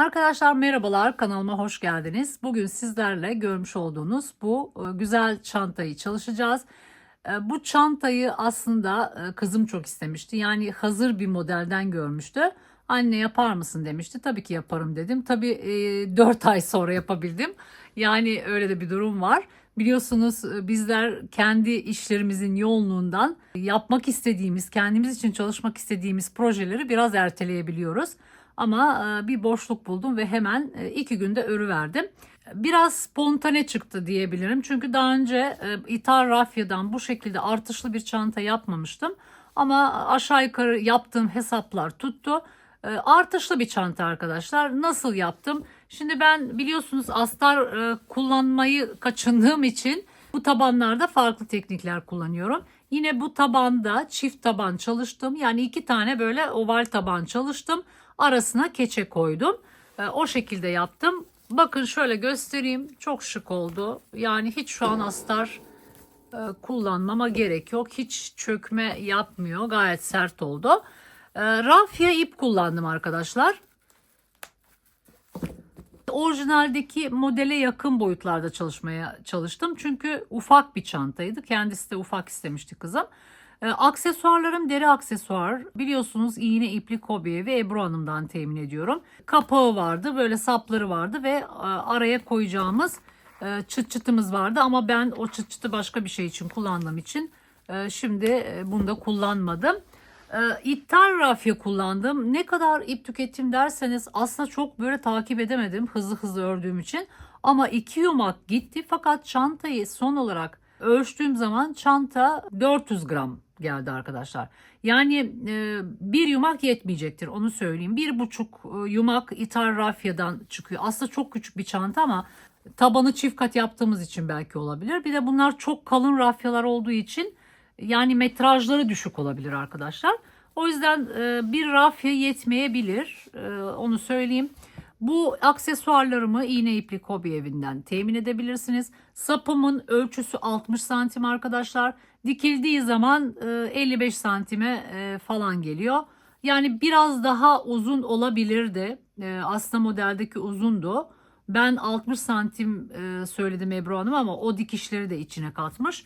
Arkadaşlar merhabalar, kanalıma hoş geldiniz. Bugün sizlerle görmüş olduğunuz bu güzel çantayı çalışacağız. Bu çantayı aslında kızım çok istemişti. Yani hazır bir modelden görmüştü. Anne yapar mısın demişti. Tabii ki yaparım dedim. Tabii 4 ay sonra yapabildim. Yani öyle de bir durum var. Biliyorsunuz bizler kendi işlerimizin yoğunluğundan yapmak istediğimiz, kendimiz için çalışmak istediğimiz projeleri biraz erteleyebiliyoruz. Ama bir boşluk buldum ve hemen 2 günde örüverdim. Biraz spontane çıktı diyebilirim. Çünkü daha önce ithal rafyadan bu şekilde artışlı bir çanta yapmamıştım. Ama aşağı yukarı yaptığım hesaplar tuttu. Artışlı bir çanta arkadaşlar. Nasıl yaptım? Şimdi ben biliyorsunuz astar kullanmayı kaçındığım için bu tabanlarda farklı teknikler kullanıyorum. Yine bu tabanda çift taban çalıştım. Yani 2 tane böyle oval taban çalıştım. Arasına keçe koydum. O şekilde yaptım. Bakın şöyle göstereyim. Çok şık oldu. Yani hiç şu an astar kullanmama gerek yok. Hiç çökme yapmıyor. Gayet sert oldu. Rafya ip kullandım arkadaşlar. Orijinaldeki modele yakın boyutlarda çalışmaya çalıştım. Çünkü ufak bir çantaydı. Kendisi de ufak istemişti kızım. Aksesuarlarım deri aksesuar. Biliyorsunuz iğne iplik Hobie ve Ebru Hanım'dan temin ediyorum. Kapağı vardı, böyle sapları vardı ve araya koyacağımız çıt çıtımız vardı. Ama ben o çıt çıtı başka bir şey için kullandığım için şimdi bunu da kullanmadım. İthal rafya kullandım. Ne kadar ip tükettim derseniz aslında çok böyle takip edemedim hızlı hızlı ördüğüm için. Ama 2 yumak gitti, fakat çantayı son olarak ölçtüğüm zaman çanta 400 gram geldi arkadaşlar. Yani bir yumak yetmeyecektir, onu söyleyeyim. 1,5 yumak ithal rafyadan çıkıyor. Aslında çok küçük bir çanta ama tabanı çift kat yaptığımız için belki olabilir. Bir de bunlar çok kalın rafyalar olduğu için yani metrajları düşük olabilir arkadaşlar. O yüzden bir rafya yetmeyebilir. Onu söyleyeyim. Bu aksesuarlarımı iğne iplik Hobie evinden temin edebilirsiniz. Sapımın ölçüsü 60 santim arkadaşlar. Dikildiği zaman 55 santime falan geliyor. Yani biraz daha uzun olabilirdi. Aslında modeldeki uzundu. Ben 60 santim söyledim Ebru Hanım, ama o dikişleri de içine katmış.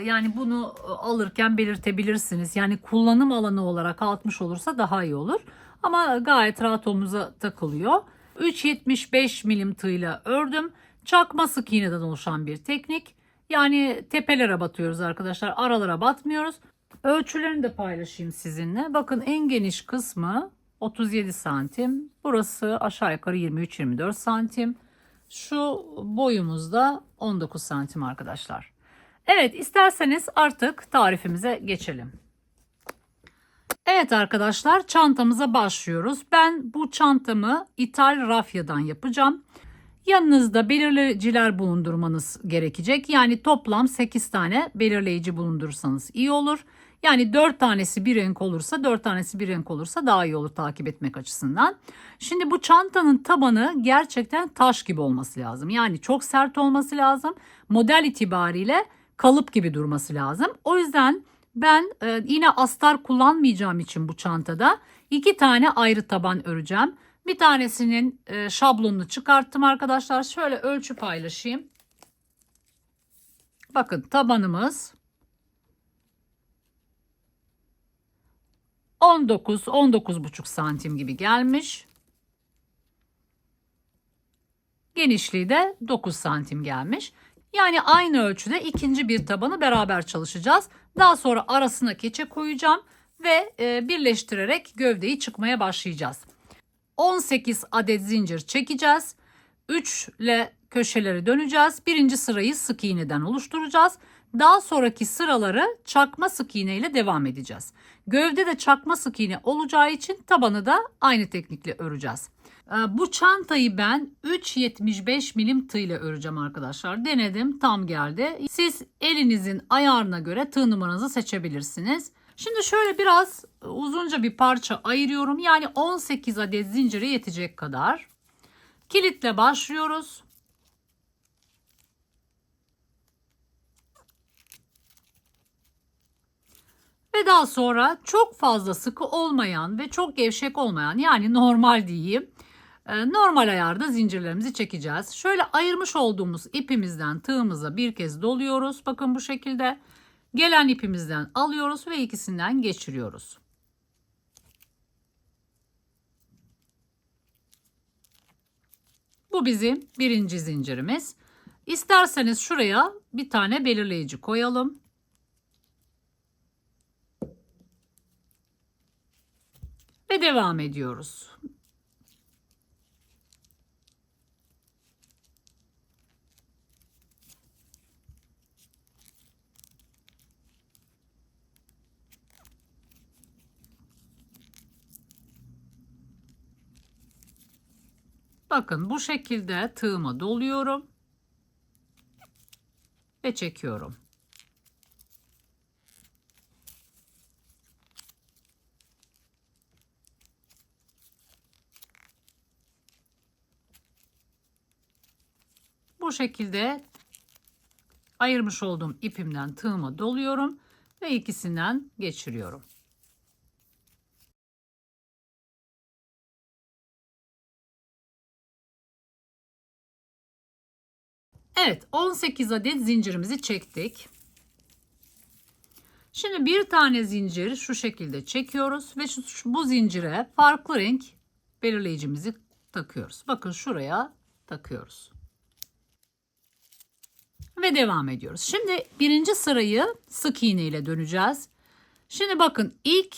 Yani bunu alırken belirtebilirsiniz. Yani kullanım alanı olarak 60 olursa daha iyi olur. Ama gayet rahat omuza takılıyor. 3,75 milim tığla ördüm. Çakma sık iğneden oluşan bir teknik. Yani tepelere batıyoruz arkadaşlar. Aralara batmıyoruz. Ölçülerini de paylaşayım sizinle. Bakın en geniş kısmı 37 santim. Burası aşağı yukarı 23-24 santim. Şu boyumuz da 19 santim arkadaşlar. Evet, isterseniz artık tarifimize geçelim. Evet arkadaşlar, çantamıza başlıyoruz. Ben bu çantamı ithal rafyadan yapacağım. Yanınızda belirleyiciler bulundurmanız gerekecek. Yani toplam 8 tane belirleyici bulundurursanız iyi olur. Yani 4 tanesi bir renk olursa, 4 tanesi bir renk olursa daha iyi olur takip etmek açısından. Şimdi bu çantanın tabanı gerçekten taş gibi olması lazım. Yani çok sert olması lazım. Model itibariyle kalıp gibi durması lazım. O yüzden ben yine astar kullanmayacağım için bu çantada 2 tane ayrı taban öreceğim. Bir tanesinin şablonunu çıkarttım arkadaşlar. Şöyle ölçü paylaşayım. Bakın tabanımız 19-19,5 santim gibi gelmiş. Genişliği de 9 santim gelmiş. Yani aynı ölçüde ikinci bir tabanı beraber çalışacağız. Daha sonra arasına keçe koyacağım ve birleştirerek gövdeyi çıkmaya başlayacağız. 18 adet zincir çekeceğiz. 3 ile köşeleri döneceğiz. Birinci sırayı sık iğneden oluşturacağız. Daha sonraki sıraları çakma sık iğne ile devam edeceğiz. Gövde de çakma sık iğne olacağı için tabanı da aynı teknikle öreceğiz. Bu çantayı ben 3,75 milim tığ ile öreceğim arkadaşlar. Denedim, tam geldi. Siz elinizin ayarına göre tığ numaranızı seçebilirsiniz. Şimdi şöyle biraz uzunca bir parça ayırıyorum. Yani 18 adet zincire yetecek kadar. Kilitle başlıyoruz. Ve daha sonra çok fazla sıkı olmayan ve çok gevşek olmayan, yani normal diyeyim, Normal ayarda zincirlerimizi çekeceğiz. Şöyle ayırmış olduğumuz ipimizden tığımıza bir kez doluyoruz. Bakın bu şekilde. Gelen ipimizden alıyoruz ve ikisinden geçiriyoruz. Bu bizim birinci zincirimiz. İsterseniz şuraya bir tane belirleyici koyalım. Ve devam ediyoruz. Bakın bu şekilde tığıma doluyorum ve çekiyorum. Bu şekilde ayırmış olduğum ipimden tığıma doluyorum ve ikisinden geçiriyorum. Evet, 18 adet zincirimizi çektik. Şimdi bir tane zincir şu şekilde çekiyoruz ve bu zincire farklı renk belirleyicimizi takıyoruz. Bakın şuraya takıyoruz. Ve devam ediyoruz. Şimdi birinci sırayı sık iğne ile döneceğiz. Şimdi bakın ilk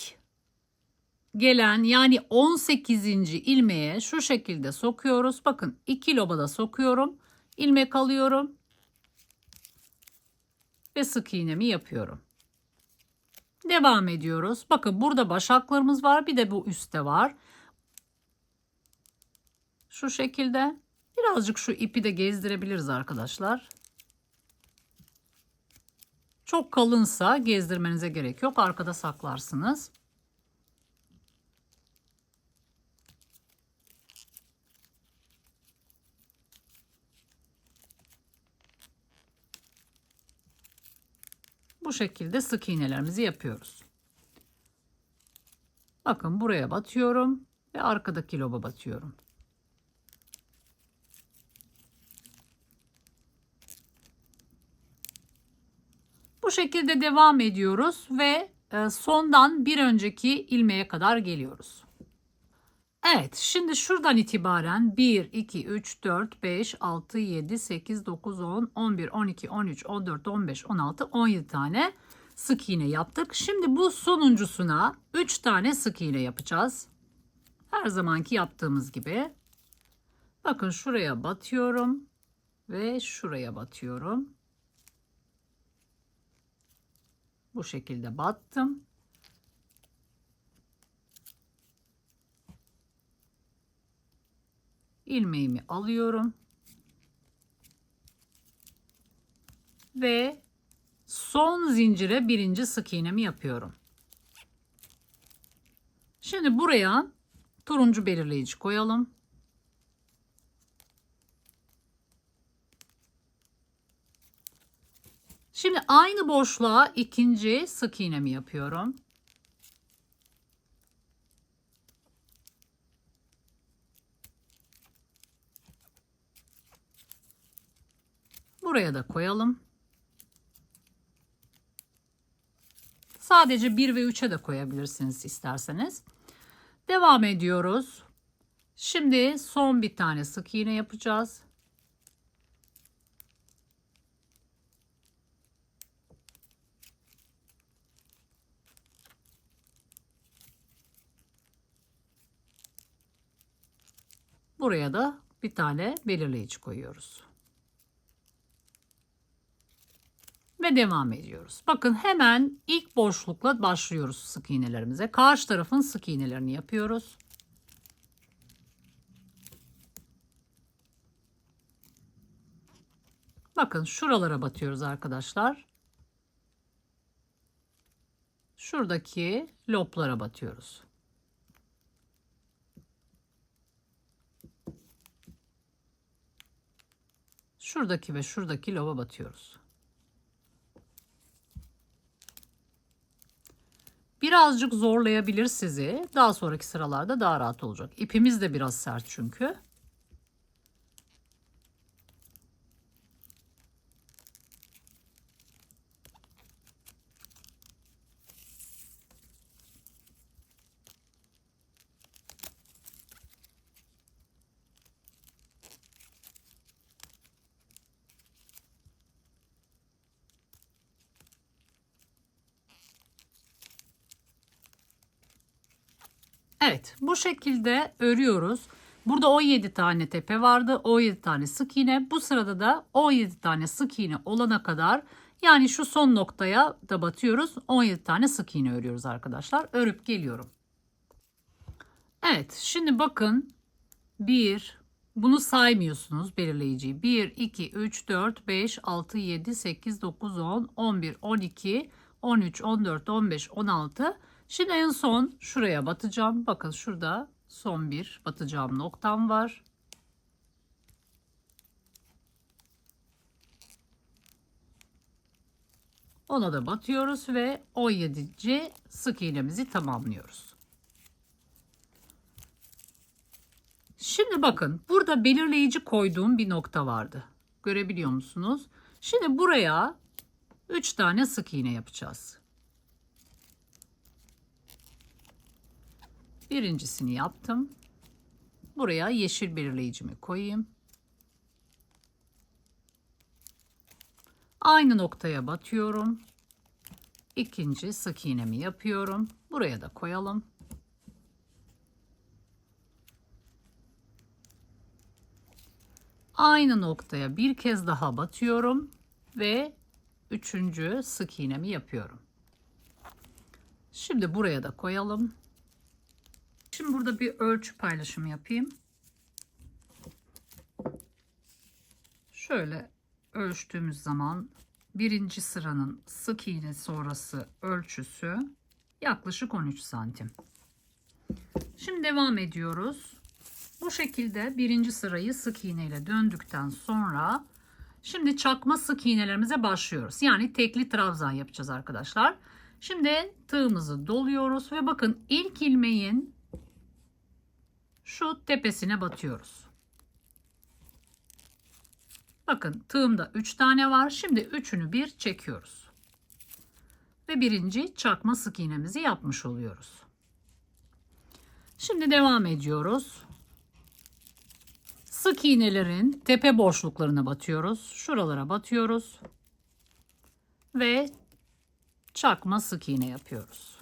gelen yani 18. ilmeğe şu şekilde sokuyoruz. Bakın 2 loba da sokuyorum. İlmek alıyorum. Ve sık iğnemi yapıyorum. Devam ediyoruz. Bakın burada başaklarımız var. Bir de bu üstte var. Şu şekilde. Birazcık şu ipi de gezdirebiliriz arkadaşlar. Çok kalınsa gezdirmenize gerek yok. Arkada saklarsınız. Bu şekilde sık iğnelerimizi yapıyoruz. Bakın buraya batıyorum ve arkadaki loba batıyorum. Bu şekilde devam ediyoruz ve sondan bir önceki ilmeğe kadar geliyoruz. Evet, şimdi şuradan itibaren 1, 2, 3, 4, 5, 6, 7, 8, 9, 10, 11, 12, 13, 14, 15, 16, 17 tane sık iğne yaptık. Şimdi bu sonuncusuna 3 tane sık iğne yapacağız. Her zamanki yaptığımız gibi. Bakın şuraya batıyorum ve şuraya batıyorum. Bu şekilde battım. İlmeğimi alıyorum. Ve son zincire birinci sık iğnemi yapıyorum. Şimdi buraya turuncu belirleyici koyalım. Şimdi aynı boşluğa ikinci sık iğnemi yapıyorum. Buraya da koyalım. Sadece 1 ve 3'e de koyabilirsiniz isterseniz. Devam ediyoruz. Şimdi son bir tane sık iğne yapacağız. Buraya da bir tane belirleyici koyuyoruz. Ve devam ediyoruz. Bakın hemen ilk boşlukla başlıyoruz sık iğnelerimize. Karşı tarafın sık iğnelerini yapıyoruz. Bakın şuralara batıyoruz arkadaşlar. Şuradaki loplara batıyoruz. Şuradaki ve şuradaki loba batıyoruz. Birazcık zorlayabilir sizi. Daha sonraki sıralarda daha rahat olacak. İpimiz de biraz sert çünkü. Evet, bu şekilde örüyoruz. Burada 17 tane tepe vardı. 17 tane sık iğne. Bu sırada da 17 tane sık iğne olana kadar, yani şu son noktaya da batıyoruz. 17 tane sık iğne örüyoruz arkadaşlar. Örüp geliyorum. Evet, şimdi bakın, bunu saymıyorsunuz belirleyiciyi. 1, 2, 3, 4, 5, 6, 7, 8, 9, 10, 11, 12, 13, 14, 15, 16. Şimdi en son şuraya batacağım. Bakın şurada son bir batacağım noktam var. Ona da batıyoruz ve 17. sık iğnemizi tamamlıyoruz. Şimdi bakın, burada belirleyici koyduğum bir nokta vardı. Görebiliyor musunuz? Şimdi buraya 3 tane sık iğne yapacağız. Birincisini yaptım. Buraya yeşil belirleyicimi koyayım. Aynı noktaya batıyorum. İkinci sık iğnemi yapıyorum. Buraya da koyalım. Aynı noktaya bir kez daha batıyorum ve üçüncü sık iğnemi yapıyorum. Şimdi buraya da koyalım. Şimdi burada bir ölçü paylaşımı yapayım. Şöyle ölçtüğümüz zaman birinci sıranın sık iğne sonrası ölçüsü yaklaşık 13 santim. Şimdi devam ediyoruz. Bu şekilde birinci sırayı sık iğne ile döndükten sonra şimdi çakma sık iğnelerimize başlıyoruz. Yani tekli trabzan yapacağız arkadaşlar. Şimdi tığımızı doluyoruz ve bakın, ilk ilmeğin şu tepesine batıyoruz. Bakın, tığımda 3 tane var. Şimdi üçünü bir çekiyoruz. Ve birinci çakma sık iğnemizi yapmış oluyoruz. Şimdi devam ediyoruz. Sık iğnelerin tepe boşluklarına batıyoruz. Şuralara batıyoruz. Ve çakma sık iğne yapıyoruz.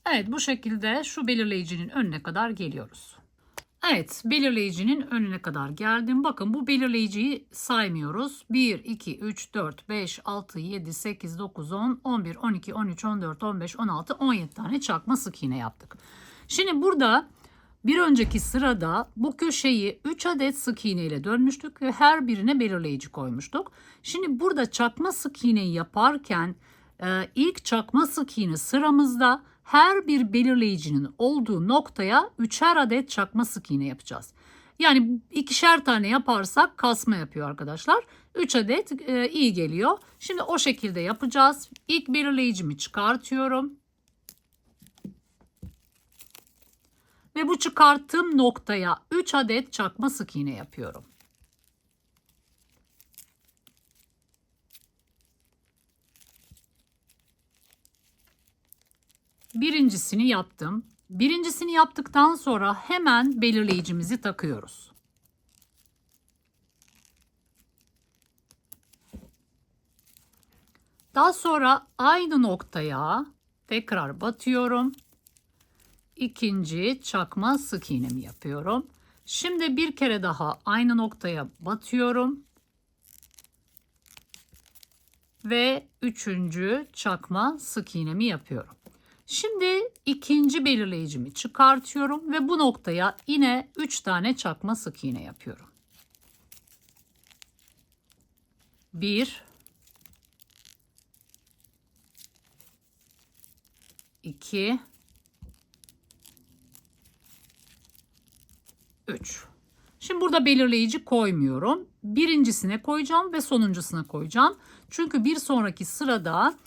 Evet, bu şekilde şu belirleyicinin önüne kadar geliyoruz. Evet, belirleyicinin önüne kadar geldim. Bakın, bu belirleyiciyi saymıyoruz. 1, 2, 3, 4, 5, 6, 7, 8, 9, 10, 11, 12, 13, 14, 15, 16, 17 tane çakma sık iğne yaptık. Şimdi burada bir önceki sırada bu köşeyi 3 adet sık iğne ile dönmüştük ve her birine belirleyici koymuştuk. Şimdi burada çakma sık iğneyi yaparken ilk çakma sık iğne sıramızda her bir belirleyicinin olduğu noktaya 3'er adet çakma sık iğne yapacağız. Yani 2'şer tane yaparsak kasma yapıyor arkadaşlar. 3 adet iyi geliyor. Şimdi o şekilde yapacağız. İlk belirleyicimi çıkartıyorum. Ve bu çıkarttığım noktaya 3 adet çakma sık iğne yapıyorum. Birincisini yaptım. Birincisini yaptıktan sonra hemen belirleyicimizi takıyoruz. Daha sonra aynı noktaya tekrar batıyorum. İkinci çakma sık iğnemi yapıyorum. Şimdi bir kere daha aynı noktaya batıyorum. Ve üçüncü çakma sık iğnemi yapıyorum. Şimdi ikinci belirleyicimi çıkartıyorum ve bu noktaya yine 3 tane çakma sık iğne yapıyorum. 1 2 3. Şimdi burada belirleyici koymuyorum. Birincisine koyacağım ve sonuncusuna koyacağım. Çünkü bir sonraki sırada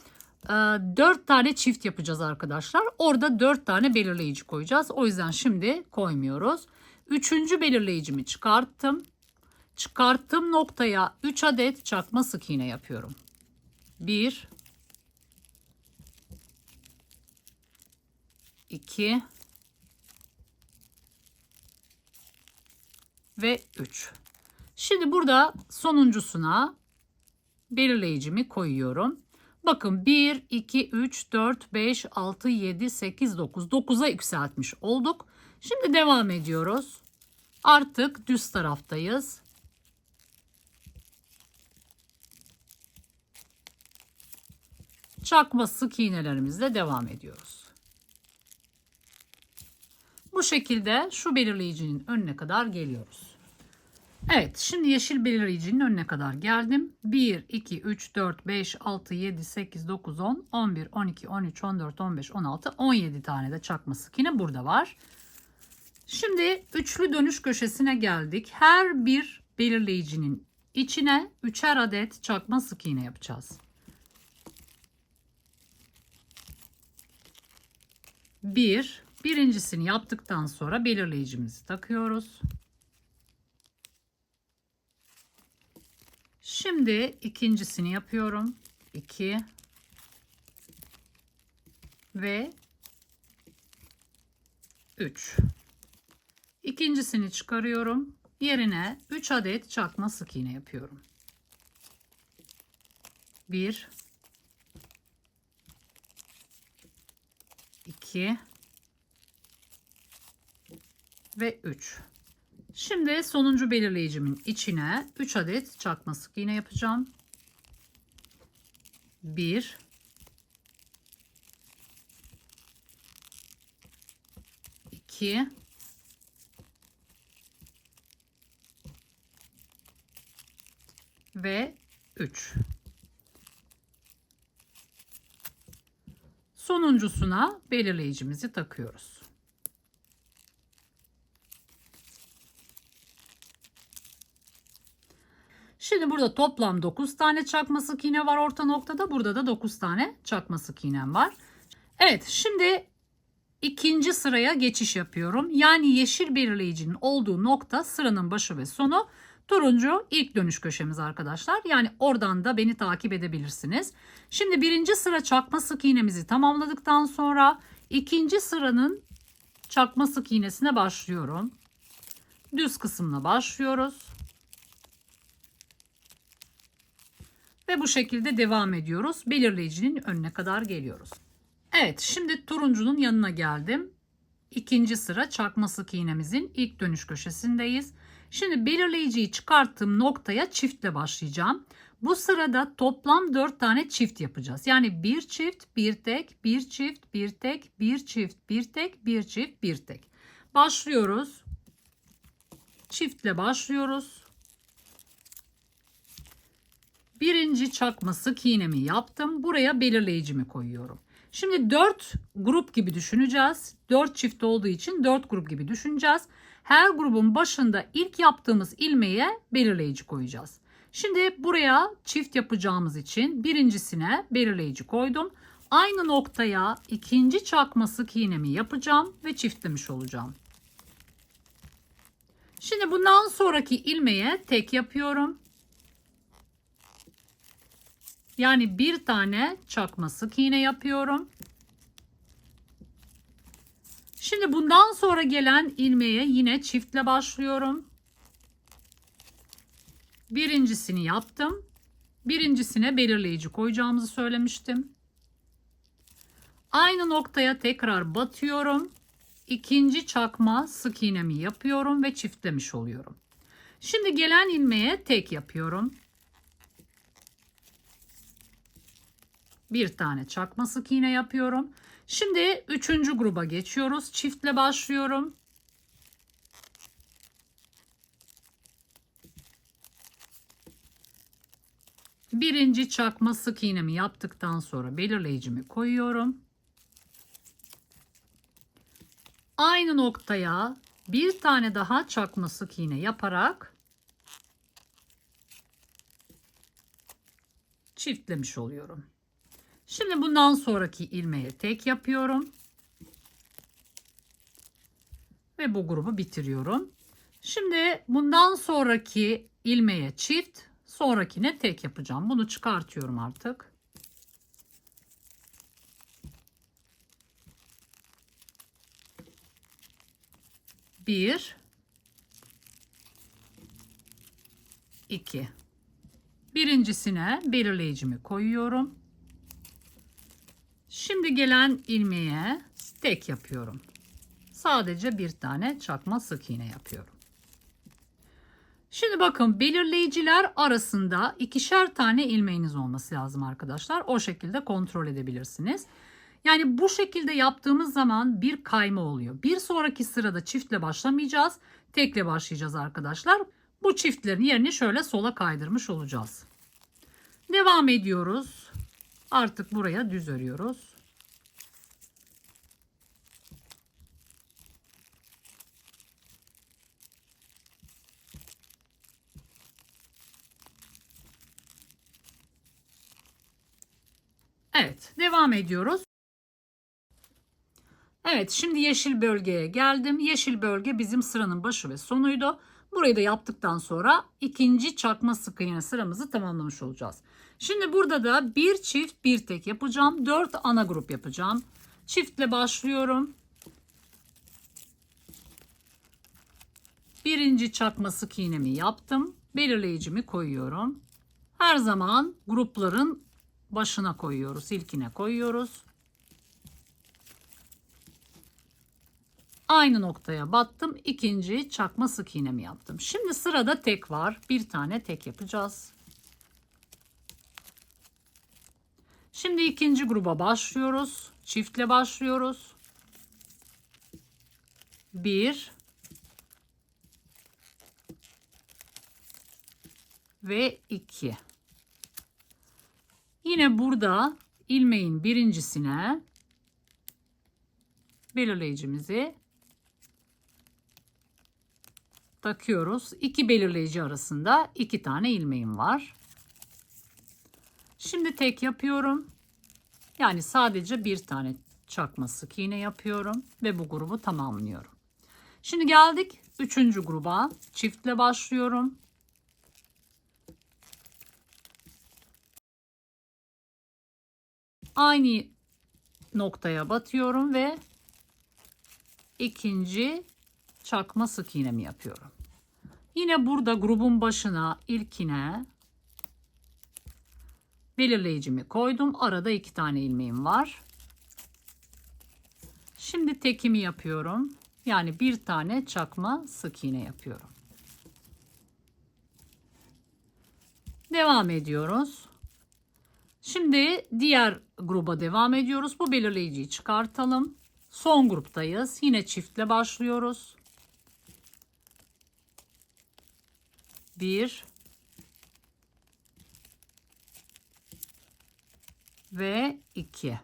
4 tane çift yapacağız arkadaşlar. Orada 4 tane belirleyici koyacağız. O yüzden şimdi koymuyoruz. Üçüncü belirleyicimi çıkarttım. Çıkarttığım noktaya 3 adet çakma sık iğne yapıyorum. 1 2 ve 3. Şimdi burada sonuncusuna belirleyicimi koyuyorum. Bakın 1, 2, 3, 4, 5, 6, 7, 8, 9. 9'a yükseltmiş olduk. Şimdi devam ediyoruz. Artık düz taraftayız. Çakma sık iğnelerimizle devam ediyoruz. Bu şekilde şu belirleyicinin önüne kadar geliyoruz. Evet, şimdi yeşil belirleyicinin önüne kadar geldim. 1, 2, 3, 4, 5, 6, 7, 8, 9, 10, 11, 12, 13, 14, 15, 16, 17 tane de çakma sık iğne burada var. Şimdi üçlü dönüş köşesine geldik. Her bir belirleyicinin içine 3'er adet çakma sık iğne yapacağız. 1. Birincisini yaptıktan sonra belirleyicimizi takıyoruz. Şimdi ikincisini yapıyorum. 2 ve 3. İkincisini çıkarıyorum. Yerine 3 adet çakma sık iğne yapıyorum. 1 2 ve 3. Şimdi sonuncu belirleyicimin içine 3 adet çakma sık iğne yapacağım. 1 2 ve 3. Sonuncusuna belirleyicimizi takıyoruz. Şimdi burada toplam 9 tane çakma sık iğne var orta noktada. Burada da 9 tane çakma sık iğnem var. Evet, şimdi ikinci sıraya geçiş yapıyorum. Yani yeşil belirleyicinin olduğu nokta sıranın başı ve sonu. Turuncu ilk dönüş köşemiz arkadaşlar. Yani oradan da beni takip edebilirsiniz. Şimdi birinci sıra çakma sık iğnemizi tamamladıktan sonra ikinci sıranın çakma sık iğnesine başlıyorum. Düz kısımla başlıyoruz. Ve bu şekilde devam ediyoruz. Belirleyicinin önüne kadar geliyoruz. Evet, şimdi turuncunun yanına geldim. İkinci sıra çakma sık iğnemizin ilk dönüş köşesindeyiz. Şimdi belirleyiciyi çıkarttığım noktaya çiftle başlayacağım. Bu sırada toplam 4 tane çift yapacağız. Yani bir çift, bir tek, bir çift, bir tek, bir çift, bir tek, bir çift, bir tek. Başlıyoruz. Çiftle başlıyoruz. Birinci çakma sık iğnemi yaptım. Buraya belirleyicimi koyuyorum. Şimdi 4 grup gibi düşüneceğiz. 4 çift olduğu için 4 grup gibi düşüneceğiz. Her grubun başında ilk yaptığımız ilmeğe belirleyici koyacağız. Şimdi buraya çift yapacağımız için birincisine belirleyici koydum. Aynı noktaya ikinci çakma sık iğnemi yapacağım ve çiftlemiş olacağım. Şimdi bundan sonraki ilmeğe tek yapıyorum. Yani bir tane çakma sık iğne yapıyorum. Şimdi bundan sonra gelen ilmeğe yine çiftle başlıyorum. Birincisini yaptım. Birincisine belirleyici koyacağımızı söylemiştim. Aynı noktaya tekrar batıyorum. İkinci çakma sık iğnemi yapıyorum ve çiftlemiş oluyorum. Şimdi gelen ilmeğe tek yapıyorum. Bir tane çakma sık iğne yapıyorum. Şimdi üçüncü gruba geçiyoruz. Çiftle başlıyorum. Birinci çakma sık iğnemi yaptıktan sonra belirleyicimi koyuyorum. Aynı noktaya bir tane daha çakma sık iğne yaparak çiftlemiş oluyorum. Şimdi bundan sonraki ilmeğe tek yapıyorum. Ve bu grubu bitiriyorum. Şimdi bundan sonraki ilmeğe çift, sonrakine tek yapacağım. Bunu çıkartıyorum artık. Bir, 2. Birincisine belirleyicimi koyuyorum. Şimdi gelen ilmeğe tek yapıyorum. Sadece bir tane çakma sık iğne yapıyorum. Şimdi bakın, belirleyiciler arasında ikişer tane ilmeğiniz olması lazım arkadaşlar. O şekilde kontrol edebilirsiniz. Yani bu şekilde yaptığımız zaman bir kayma oluyor. Bir sonraki sırada çiftle başlamayacağız. Tekle başlayacağız arkadaşlar. Bu çiftlerin yerini şöyle sola kaydırmış olacağız. Devam ediyoruz. Artık buraya düz örüyoruz. Evet, devam ediyoruz. Evet, şimdi yeşil bölgeye geldim. Yeşil bölge bizim sıranın başı ve sonuydu. Burayı da yaptıktan sonra ikinci çakma sık iğne sıramızı tamamlamış olacağız. Şimdi burada da bir çift bir tek yapacağım. 4 ana grup yapacağım. Çiftle başlıyorum. Birinci çakma sık iğnemi yaptım. Belirleyicimi koyuyorum. Her zaman grupların başına koyuyoruz. İlkine koyuyoruz. Aynı noktaya battım. İkinci çakma sık iğnemi yaptım. Şimdi sırada tek var. Bir tane tek yapacağız. Şimdi ikinci gruba başlıyoruz. Çiftle başlıyoruz. 1 ve 2. Yine burada ilmeğin birincisine belirleyicimizi takıyoruz. İki belirleyici arasında 2 tane ilmeğim var. Şimdi tek yapıyorum. Yani sadece bir tane çakma sık iğne yapıyorum ve bu grubu tamamlıyorum. Şimdi geldik 3. gruba. Çiftle başlıyorum. Aynı noktaya batıyorum ve ikinci çakma sık iğnemi yapıyorum. Yine burada grubun başına ilkine belirleyicimi koydum. Arada 2 tane ilmeğim var. Şimdi tekimi yapıyorum. Yani bir tane çakma sık iğne yapıyorum. Devam ediyoruz. Şimdi diğer gruba devam ediyoruz. Bu belirleyiciyi çıkartalım. Son gruptayız. Yine çiftle başlıyoruz. 1 ve 2.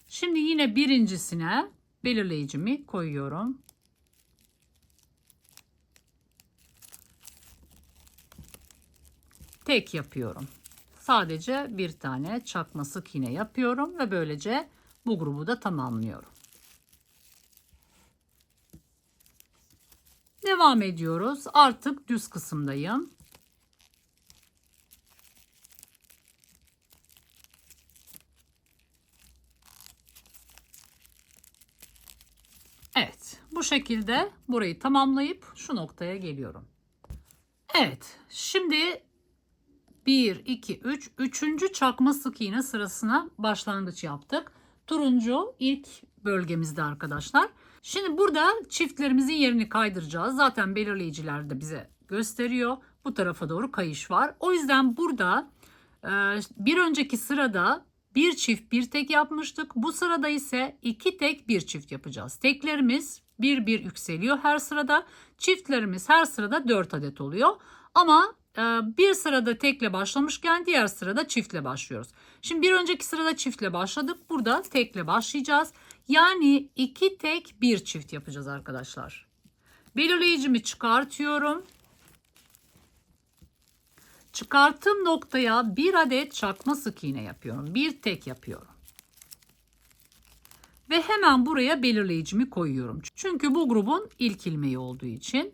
Şimdi yine birincisine belirleyicimi koyuyorum. Tek yapıyorum. Sadece bir tane çakma sık iğne yapıyorum ve böylece bu grubu da tamamlıyorum. Devam ediyoruz. Artık düz kısımdayım. Evet, bu şekilde burayı tamamlayıp şu noktaya geliyorum. Evet, şimdi 1, 2, 3. Üçüncü çakma sık iğne sırasına başlangıç yaptık. Turuncu ilk bölgemizde arkadaşlar. Şimdi burada çiftlerimizin yerini kaydıracağız. Zaten belirleyiciler de bize gösteriyor. Bu tarafa doğru kayış var. O yüzden burada bir önceki sırada bir çift bir tek yapmıştık. Bu sırada ise 2 tek bir çift yapacağız. Teklerimiz bir bir yükseliyor her sırada. Çiftlerimiz her sırada 4 adet oluyor. Ama bir sırada tekle başlamışken diğer sırada çiftle başlıyoruz. Şimdi bir önceki sırada çiftle başladık. Burada tekle başlayacağız. Yani 2 tek bir çift yapacağız arkadaşlar. Belirleyicimi çıkartıyorum. Çıkarttığım noktaya bir adet çakma sık iğne yapıyorum. Bir tek yapıyorum. Ve hemen buraya belirleyicimi koyuyorum. Çünkü bu grubun ilk ilmeği olduğu için.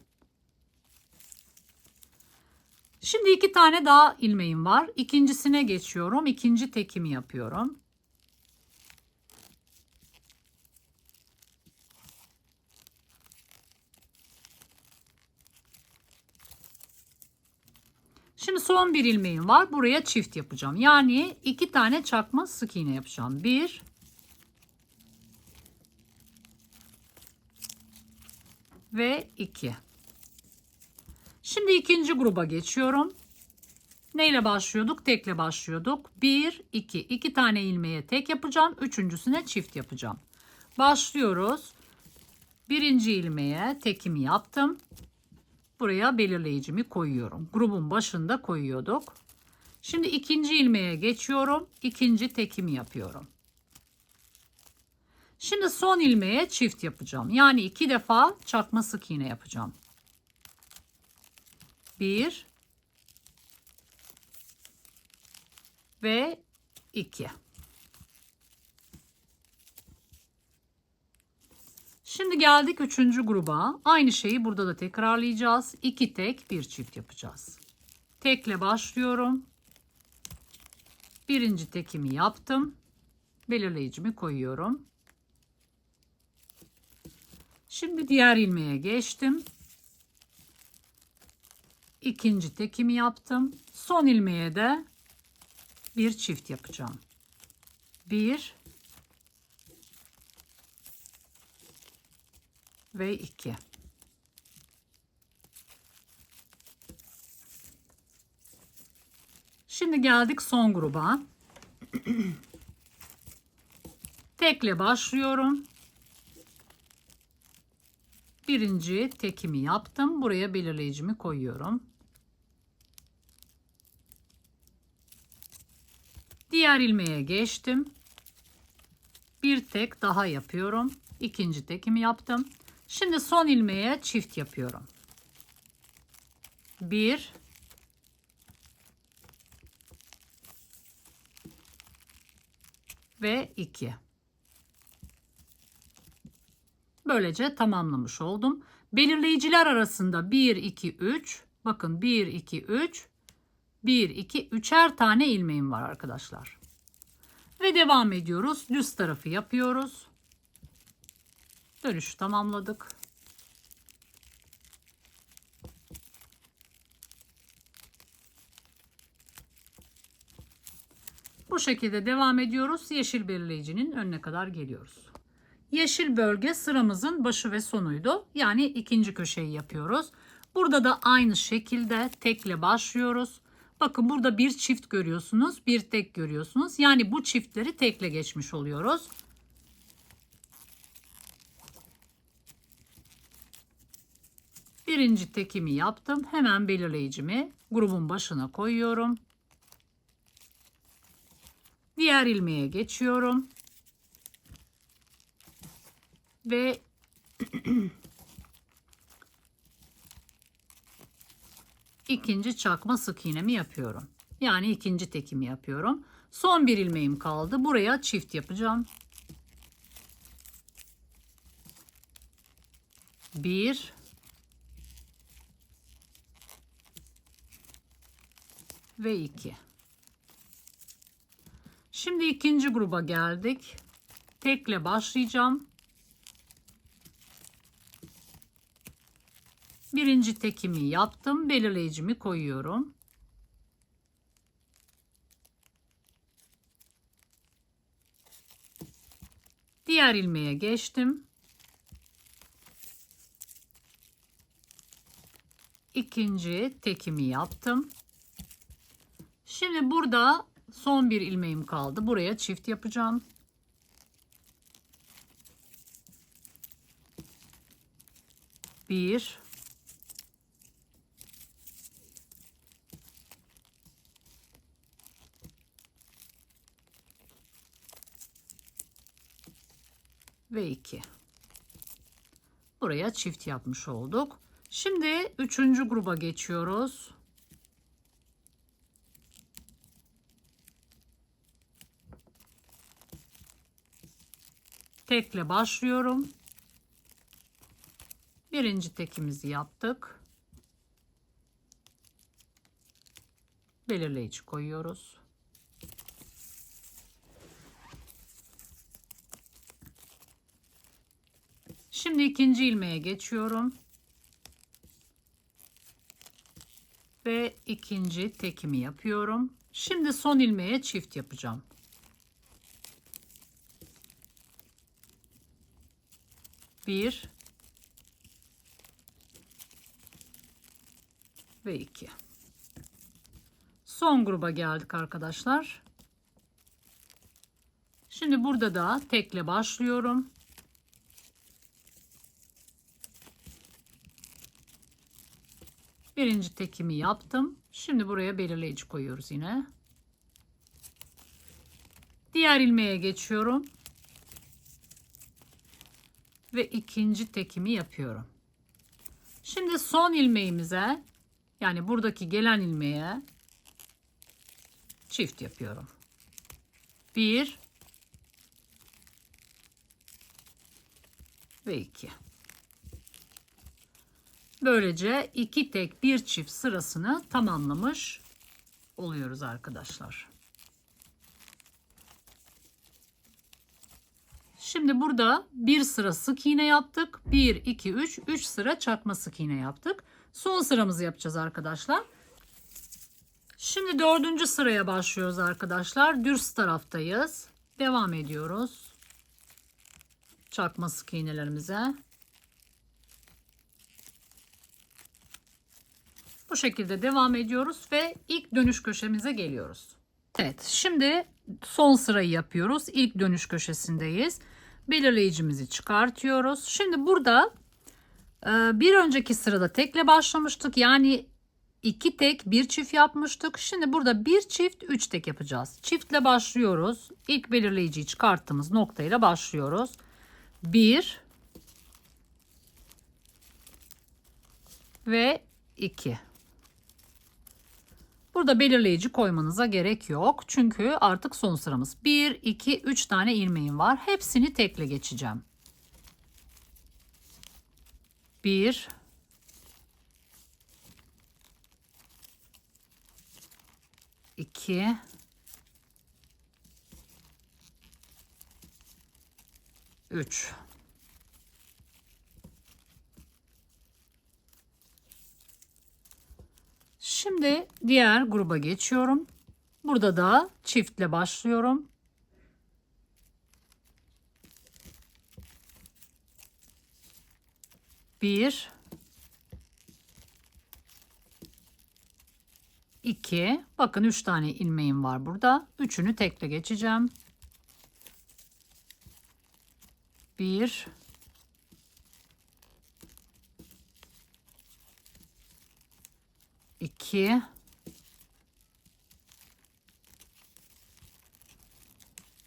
Şimdi 2 tane daha ilmeğim var. İkincisine geçiyorum. İkinci tekimi yapıyorum. Şimdi son bir ilmeğim var. Buraya çift yapacağım. Yani 2 tane çakma sık iğne yapacağım. 1 ve 2. Şimdi ikinci gruba geçiyorum. Neyle başlıyorduk? Tekle başlıyorduk. 1, 2. 2 tane ilmeğe tek yapacağım. Üçüncüsüne çift yapacağım. Başlıyoruz. Birinci ilmeğe tekimi yaptım. Buraya belirleyicimi koyuyorum. Grubun başında koyuyorduk. Şimdi ikinci ilmeğe geçiyorum. İkinci tekimi yapıyorum. Şimdi son ilmeğe çift yapacağım. Yani 2 defa çakma sık iğne yapacağım. 1 ve 2. Şimdi geldik 3. gruba. Aynı şeyi burada da tekrarlayacağız. 2 tek, 1 çift yapacağız. Tekle başlıyorum. Birinci tekimi yaptım. Belirleyicimi koyuyorum. Şimdi diğer ilmeğe geçtim. İkinci tekimi yaptım. Son ilmeğe de bir çift yapacağım. 1 ve 2. Şimdi geldik son gruba. Tekle başlıyorum. Birinci tekimi yaptım. Buraya belirleyicimi koyuyorum. Diğer ilmeğe geçtim. Bir tek daha yapıyorum. İkinci tekimi yaptım. Şimdi son ilmeğe çift yapıyorum. 1 ve 2. Böylece tamamlamış oldum. Belirleyiciler arasında 1, 2, 3. Bakın 1, 2, 3. 1, 2, 3'er tane ilmeğim var arkadaşlar. Ve devam ediyoruz. Düz tarafı yapıyoruz. Dönüşü tamamladık. Bu şekilde devam ediyoruz. Yeşil belirleyicinin önüne kadar geliyoruz. Yeşil bölge sıramızın başı ve sonuydu. Yani ikinci köşeyi yapıyoruz. Burada da aynı şekilde tekle başlıyoruz. Bakın burada bir çift görüyorsunuz, bir tek görüyorsunuz. Yani bu çiftleri tekle geçmiş oluyoruz. Birinci tekimi yaptım. Hemen belirleyicimi grubun başına koyuyorum. Diğer ilmeğe geçiyorum. Ve ikinci çakma sık iğnemi yapıyorum. Yani ikinci tekimi yapıyorum. Son bir ilmeğim kaldı. Buraya çift yapacağım. 1 ve 2. Şimdi ikinci gruba geldik. Tekle başlayacağım. Birinci tekimi yaptım. Belirleyicimi koyuyorum. Diğer ilmeğe geçtim. İkinci tekimi yaptım. Şimdi burada son bir ilmeğim kaldı. Buraya çift yapacağım. 1 ve 2. Buraya çift yapmış olduk. Şimdi 3. gruba geçiyoruz. Tekle başlıyorum. Birinci tekimizi yaptık. Belirleyici koyuyoruz. Şimdi ikinci ilmeğe geçiyorum. Ve ikinci tekimi yapıyorum. Şimdi son ilmeğe çift yapacağım. Bir ve iki. Son gruba geldik arkadaşlar. Şimdi burada da tekle başlıyorum. Birinci tekimi yaptım. Şimdi buraya belirleyici koyuyoruz yine. Diğer ilmeğe geçiyorum. Ve ikinci tekimi yapıyorum. Şimdi son ilmeğimize, yani buradaki gelen ilmeğe çift yapıyorum. Bir ve iki. Böylece iki tek bir çift sırasını tamamlamış oluyoruz arkadaşlar. Şimdi burada bir sıra sık iğne yaptık. 1, 2, 3. 3 sıra çakma sık iğne yaptık. Son sıramızı yapacağız arkadaşlar. Şimdi dördüncü sıraya başlıyoruz arkadaşlar. Düz taraftayız. Devam ediyoruz. Çakma sık iğnelerimize. Bu şekilde devam ediyoruz ve ilk dönüş köşemize geliyoruz. Evet, şimdi son sırayı yapıyoruz. İlk dönüş köşesindeyiz. Belirleyicimizi çıkartıyoruz. Şimdi burada bir önceki sırada tekle başlamıştık. Yani iki tek bir çift yapmıştık. Şimdi burada bir çift üç tek yapacağız. Çiftle başlıyoruz. İlk belirleyiciyi çıkarttığımız noktayla başlıyoruz. Bir ve iki. Burada belirleyici koymanıza gerek yok. Çünkü artık son sıramız. 1, 2, 3 tane ilmeğim var. Hepsini tekle geçeceğim. 1 2 3. Şimdi diğer gruba geçiyorum. Burada da çiftle başlıyorum. Bir, iki. Bakın 3 tane ilmeğim var burada. Üçünü tekle geçeceğim. Bir, iki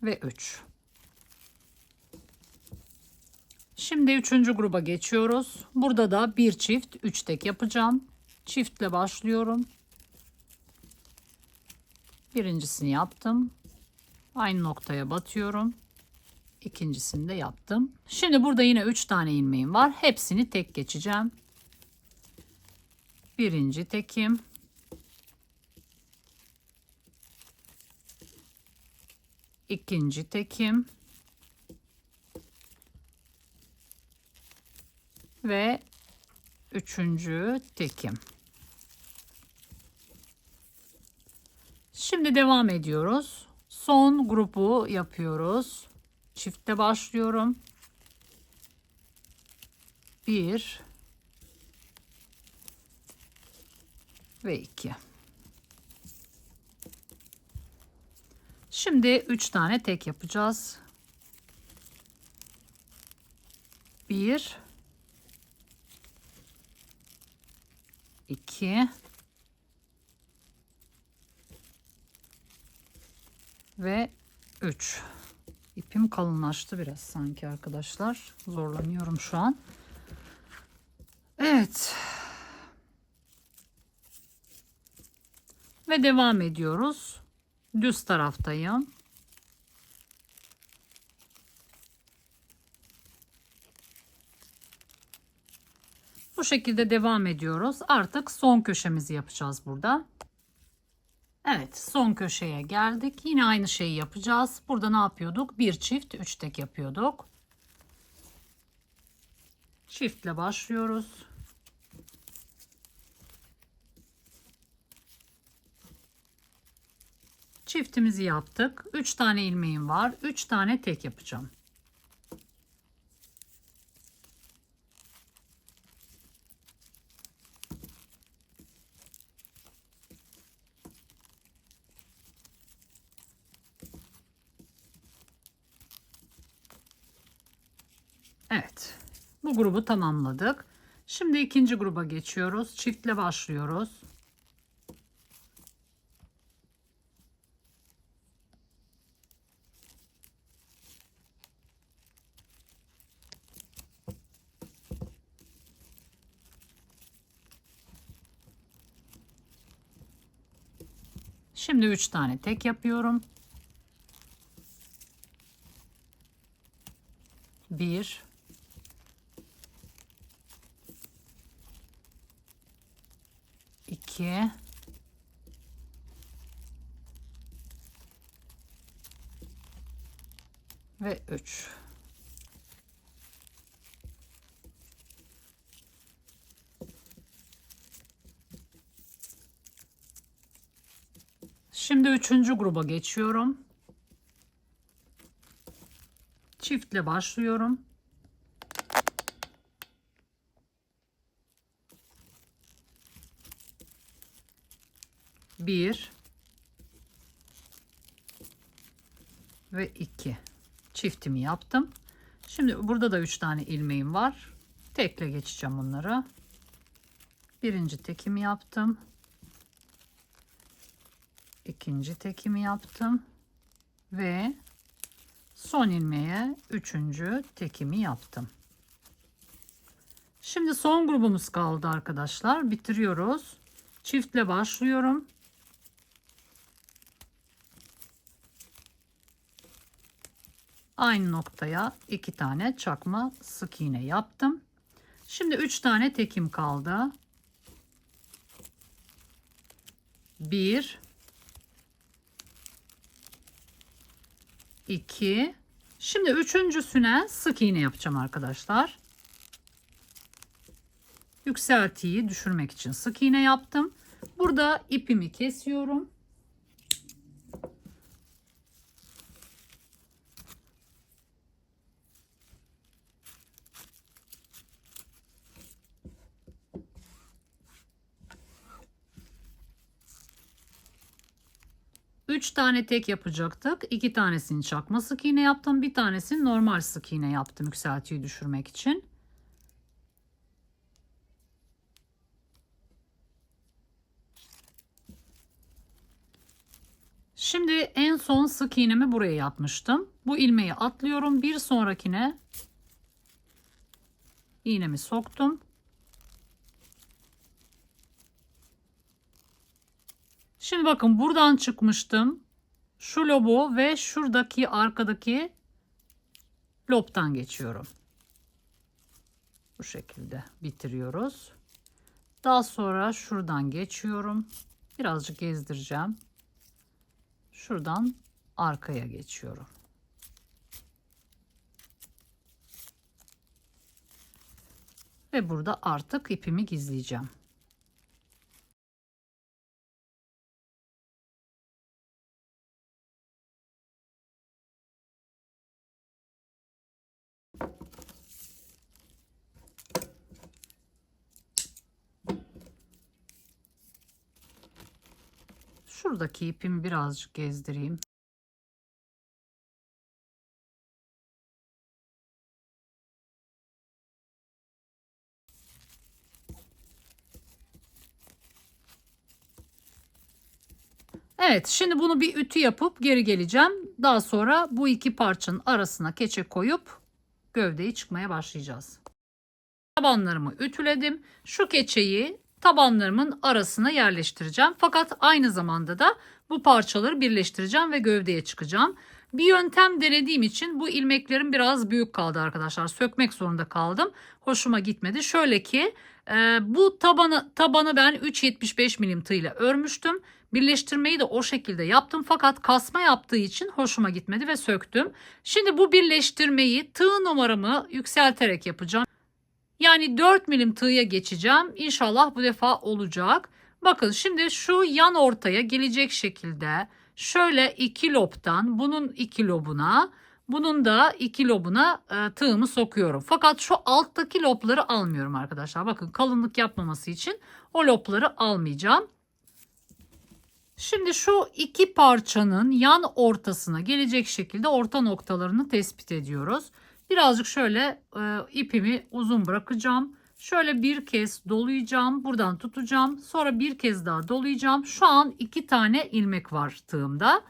ve 3. Şimdi üçüncü gruba geçiyoruz. Burada da bir çift 3 tek yapacağım. Çiftle başlıyorum. Birincisini yaptım. Aynı noktaya batıyorum. İkincisini de yaptım. Şimdi burada yine 3 tane ilmeğim var. Hepsini tek geçeceğim. Birinci tekim. İkinci tekim. Ve üçüncü tekim. Şimdi devam ediyoruz. Son grubu yapıyoruz. Çiftle başlıyorum. 1 ve 2. Şimdi 3 tane tek yapacağız. 1 2 ve 3. İpim kalınlaştı biraz sanki arkadaşlar. Zorlanıyorum şu an. Evet. Ve devam ediyoruz. Düz taraftayım. Bu şekilde devam ediyoruz. Artık son köşemizi yapacağız burada. Evet, son köşeye geldik. Yine aynı şeyi yapacağız. Burada ne yapıyorduk? Bir çift 3 tek yapıyorduk. Çiftle başlıyoruz. Çiftimizi yaptık. 3 tane ilmeğim var. 3 tane tek yapacağım. Evet. Bu grubu tamamladık. Şimdi ikinci gruba geçiyoruz. Çiftle başlıyoruz. Şimdi 3 tane tek yapıyorum. 1 2 ve 3. Şimdi üçüncü gruba geçiyorum. Çiftle başlıyorum. 1 ve 2. Çiftimi yaptım. Şimdi burada da 3 tane ilmeğim var. Tekle geçeceğim bunları. Birinci tekimi yaptım. İkinci tekimi yaptım. Ve son ilmeğe üçüncü tekimi yaptım. Şimdi son grubumuz kaldı arkadaşlar. Bitiriyoruz. Çiftle başlıyorum. Aynı noktaya 2 tane çakma sık iğne yaptım. Şimdi 3 tane tekim kaldı. 1 2. Şimdi üçüncüsüne sık iğne yapacağım arkadaşlar. Yükseltiyi düşürmek için sık iğne yaptım. Burada ipimi kesiyorum. Üç tane tek yapacaktık. 2 tanesini çakma sık iğne yaptım. Bir tanesini normal sık iğne yaptım yükseltiyi düşürmek için. Şimdi en son sık iğnemi buraya yapmıştım. Bu ilmeği atlıyorum. Bir sonrakine iğnemi soktum. Şimdi bakın buradan çıkmıştım. Şu lobu ve şuradaki arkadaki lobdan geçiyorum. Bu şekilde bitiriyoruz. Daha sonra şuradan geçiyorum. Birazcık gezdireceğim. Şuradan arkaya geçiyorum. Ve burada artık ipimi gizleyeceğim. Şuradaki ipimi birazcık gezdireyim. Evet, şimdi bunu bir ütü yapıp geri geleceğim. Daha sonra bu iki parçanın arasına keçe koyup gövdeyi çıkmaya başlayacağız. Tabanlarımı ütüledim. Şu keçeyi tabanlarımın arasına yerleştireceğim. Fakat aynı zamanda da bu parçaları birleştireceğim ve gövdeye çıkacağım. Bir yöntem denediğim için bu ilmeklerim biraz büyük kaldı arkadaşlar. Sökmek zorunda kaldım. Hoşuma gitmedi. Şöyle ki bu tabanı ben 3,75 milim tığ ile örmüştüm. Birleştirmeyi de o şekilde yaptım. Fakat kasma yaptığı için hoşuma gitmedi ve söktüm. Şimdi bu birleştirmeyi tığ numaramı yükselterek yapacağım. Yani 4 milim tığya geçeceğim. İnşallah bu defa olacak. Bakın şimdi şu yan ortaya gelecek şekilde Şöyle iki lobdan bunun iki lobuna, bunun da iki lobuna tığımı sokuyorum. Fakat şu alttaki lobları almıyorum arkadaşlar. Bakın kalınlık yapmaması için o lobları almayacağım. Şimdi şu iki parçanın yan ortasına gelecek şekilde orta noktalarını tespit ediyoruz. Birazcık şöyle ipimi uzun bırakacağım. Şöyle bir kez dolayacağım. Buradan tutacağım. Sonra bir kez daha dolayacağım. Şu an 2 tane ilmek var tığımda.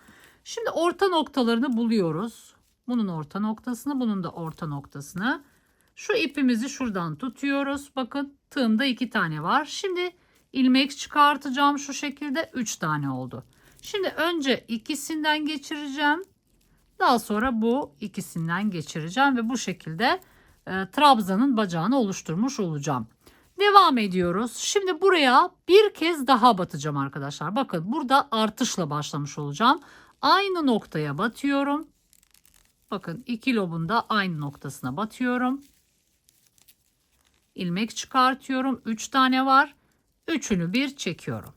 Şimdi orta noktalarını buluyoruz. Bunun orta noktasını, bunun da orta noktasını. Şu ipimizi şuradan tutuyoruz. Bakın tığımda 2 tane var. Şimdi ilmek çıkartacağım şu şekilde 3 tane oldu. Şimdi önce ikisinden geçireceğim. Daha sonra bu ikisinden geçireceğim ve bu şekilde trabzanın bacağını oluşturmuş olacağım. Devam ediyoruz. Şimdi buraya bir kez daha batacağım arkadaşlar. Bakın burada artışla başlamış olacağım. Aynı noktaya batıyorum. Bakın iki lobunda aynı noktasına batıyorum. İlmek çıkartıyorum. 3 tane var. Üçünü bir çekiyorum.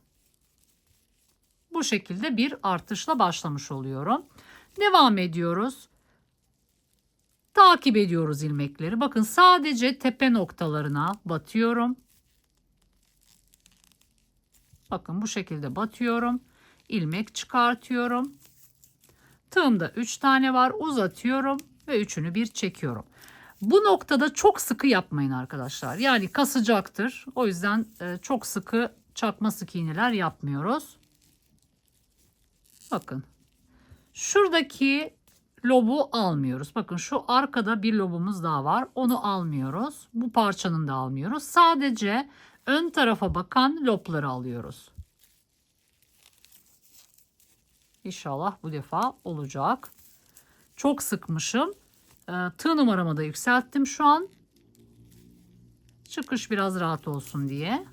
Bu şekilde bir artışla başlamış oluyorum. Devam ediyoruz. Takip ediyoruz ilmekleri. Bakın sadece tepe noktalarına batıyorum. Bakın bu şekilde batıyorum. İlmek çıkartıyorum. Tığımda 3 tane var. Uzatıyorum ve üçünü bir çekiyorum. Bu noktada çok sıkı yapmayın arkadaşlar. Yani kasacaktır. O yüzden çok sıkı çakma sık iğneler yapmıyoruz. Bakın. Şuradaki lobu almıyoruz. Bakın şu arkada bir lobumuz daha var. Onu almıyoruz. Bu parçanın da almıyoruz. Sadece ön tarafa bakan lobları alıyoruz. İnşallah bu defa olacak. Çok sıkmışım. Tığ numaramı da yükselttim şu an. Çıkış biraz rahat olsun diye.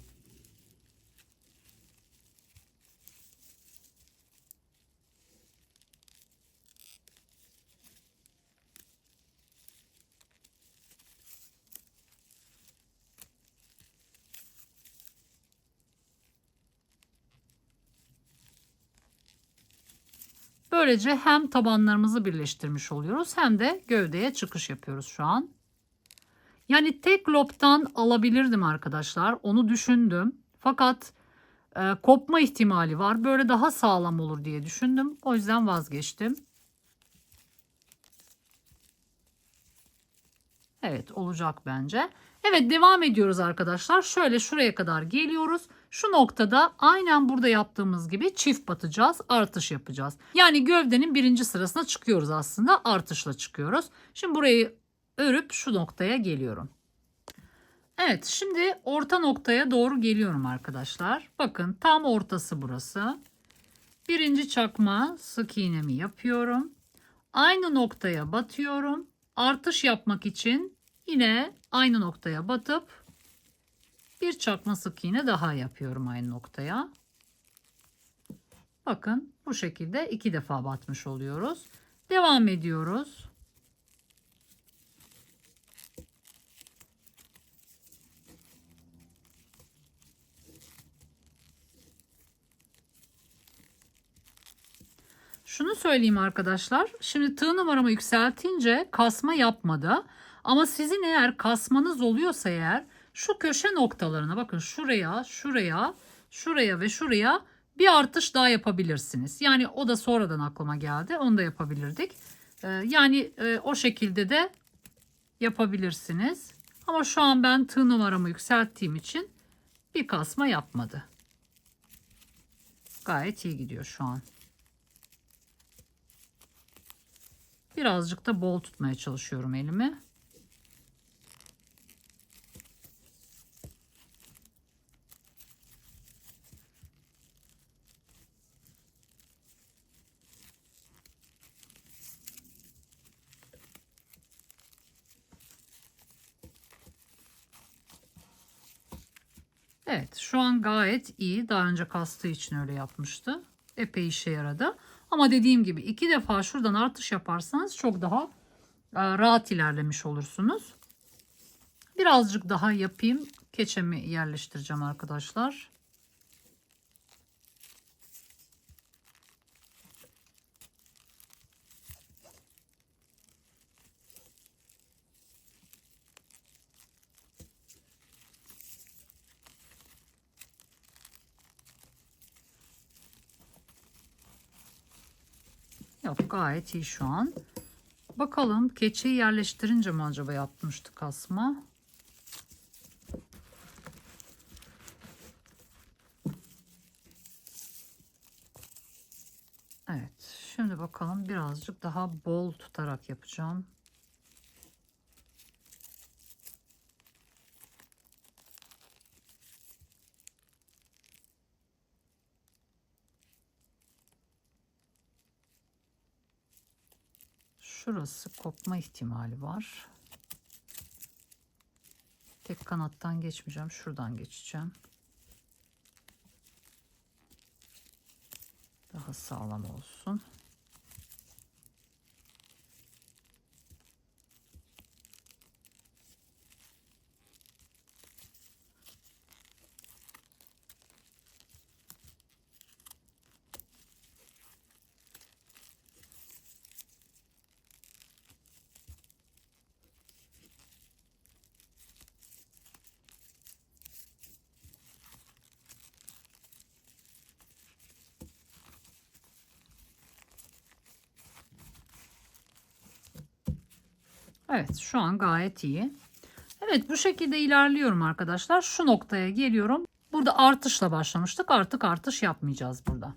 Böylece hem tabanlarımızı birleştirmiş oluyoruz hem de gövdeye çıkış yapıyoruz şu an. Yani tek lobdan alabilirdim arkadaşlar. Onu düşündüm. Fakat kopma ihtimali var. Böyle daha sağlam olur diye düşündüm. O yüzden vazgeçtim. Evet, olacak bence. Evet, devam ediyoruz arkadaşlar. Şöyle şuraya kadar geliyoruz. Şu noktada aynen burada yaptığımız gibi çift batacağız. Artış yapacağız. Yani gövdenin birinci sırasına çıkıyoruz aslında. Artışla çıkıyoruz. Şimdi burayı örüp şu noktaya geliyorum. Evet, şimdi orta noktaya doğru geliyorum arkadaşlar. Bakın tam ortası burası. Birinci çakma sık iğnemi yapıyorum. Aynı noktaya batıyorum. Artış yapmak için yine aynı noktaya batıp bir çakma sık iğne daha yapıyorum aynı noktaya. Bakın bu şekilde 2 defa batmış oluyoruz. Devam ediyoruz. Şunu söyleyeyim arkadaşlar. Şimdi tığ numaramı yükseltince kasma yapmadı. Ama sizin eğer kasmanız oluyorsa eğer şu köşe noktalarına bakın şuraya, şuraya, şuraya ve şuraya bir artış daha yapabilirsiniz. Yani o da sonradan aklıma geldi. Onu da yapabilirdik. O şekilde de yapabilirsiniz. Ama şu an ben tığ numaramı yükselttiğim için bir kasma yapmadı. Gayet iyi gidiyor şu an. Birazcık da bol tutmaya çalışıyorum elimi. Evet, şu an gayet iyi. Daha önce kastığı için öyle yapmıştı. Epey işe yaradı. Ama dediğim gibi 2 defa şuradan artış yaparsanız çok daha rahat ilerlemiş olursunuz. Birazcık daha yapayım. Keçemi yerleştireceğim arkadaşlar. Yok, gayet iyi şu an. Bakalım keçeyi yerleştirince mi acaba yapmıştık asma? Evet, şimdi bakalım, birazcık daha bol tutarak yapacağım. Şurası kopma ihtimali var. Tek kanattan geçmeyeceğim, şuradan geçeceğim. Daha sağlam olsun. Evet, şu an gayet iyi. Evet, bu şekilde ilerliyorum arkadaşlar. Şu noktaya geliyorum. Burada artışla başlamıştık. Artık artış yapmayacağız burada.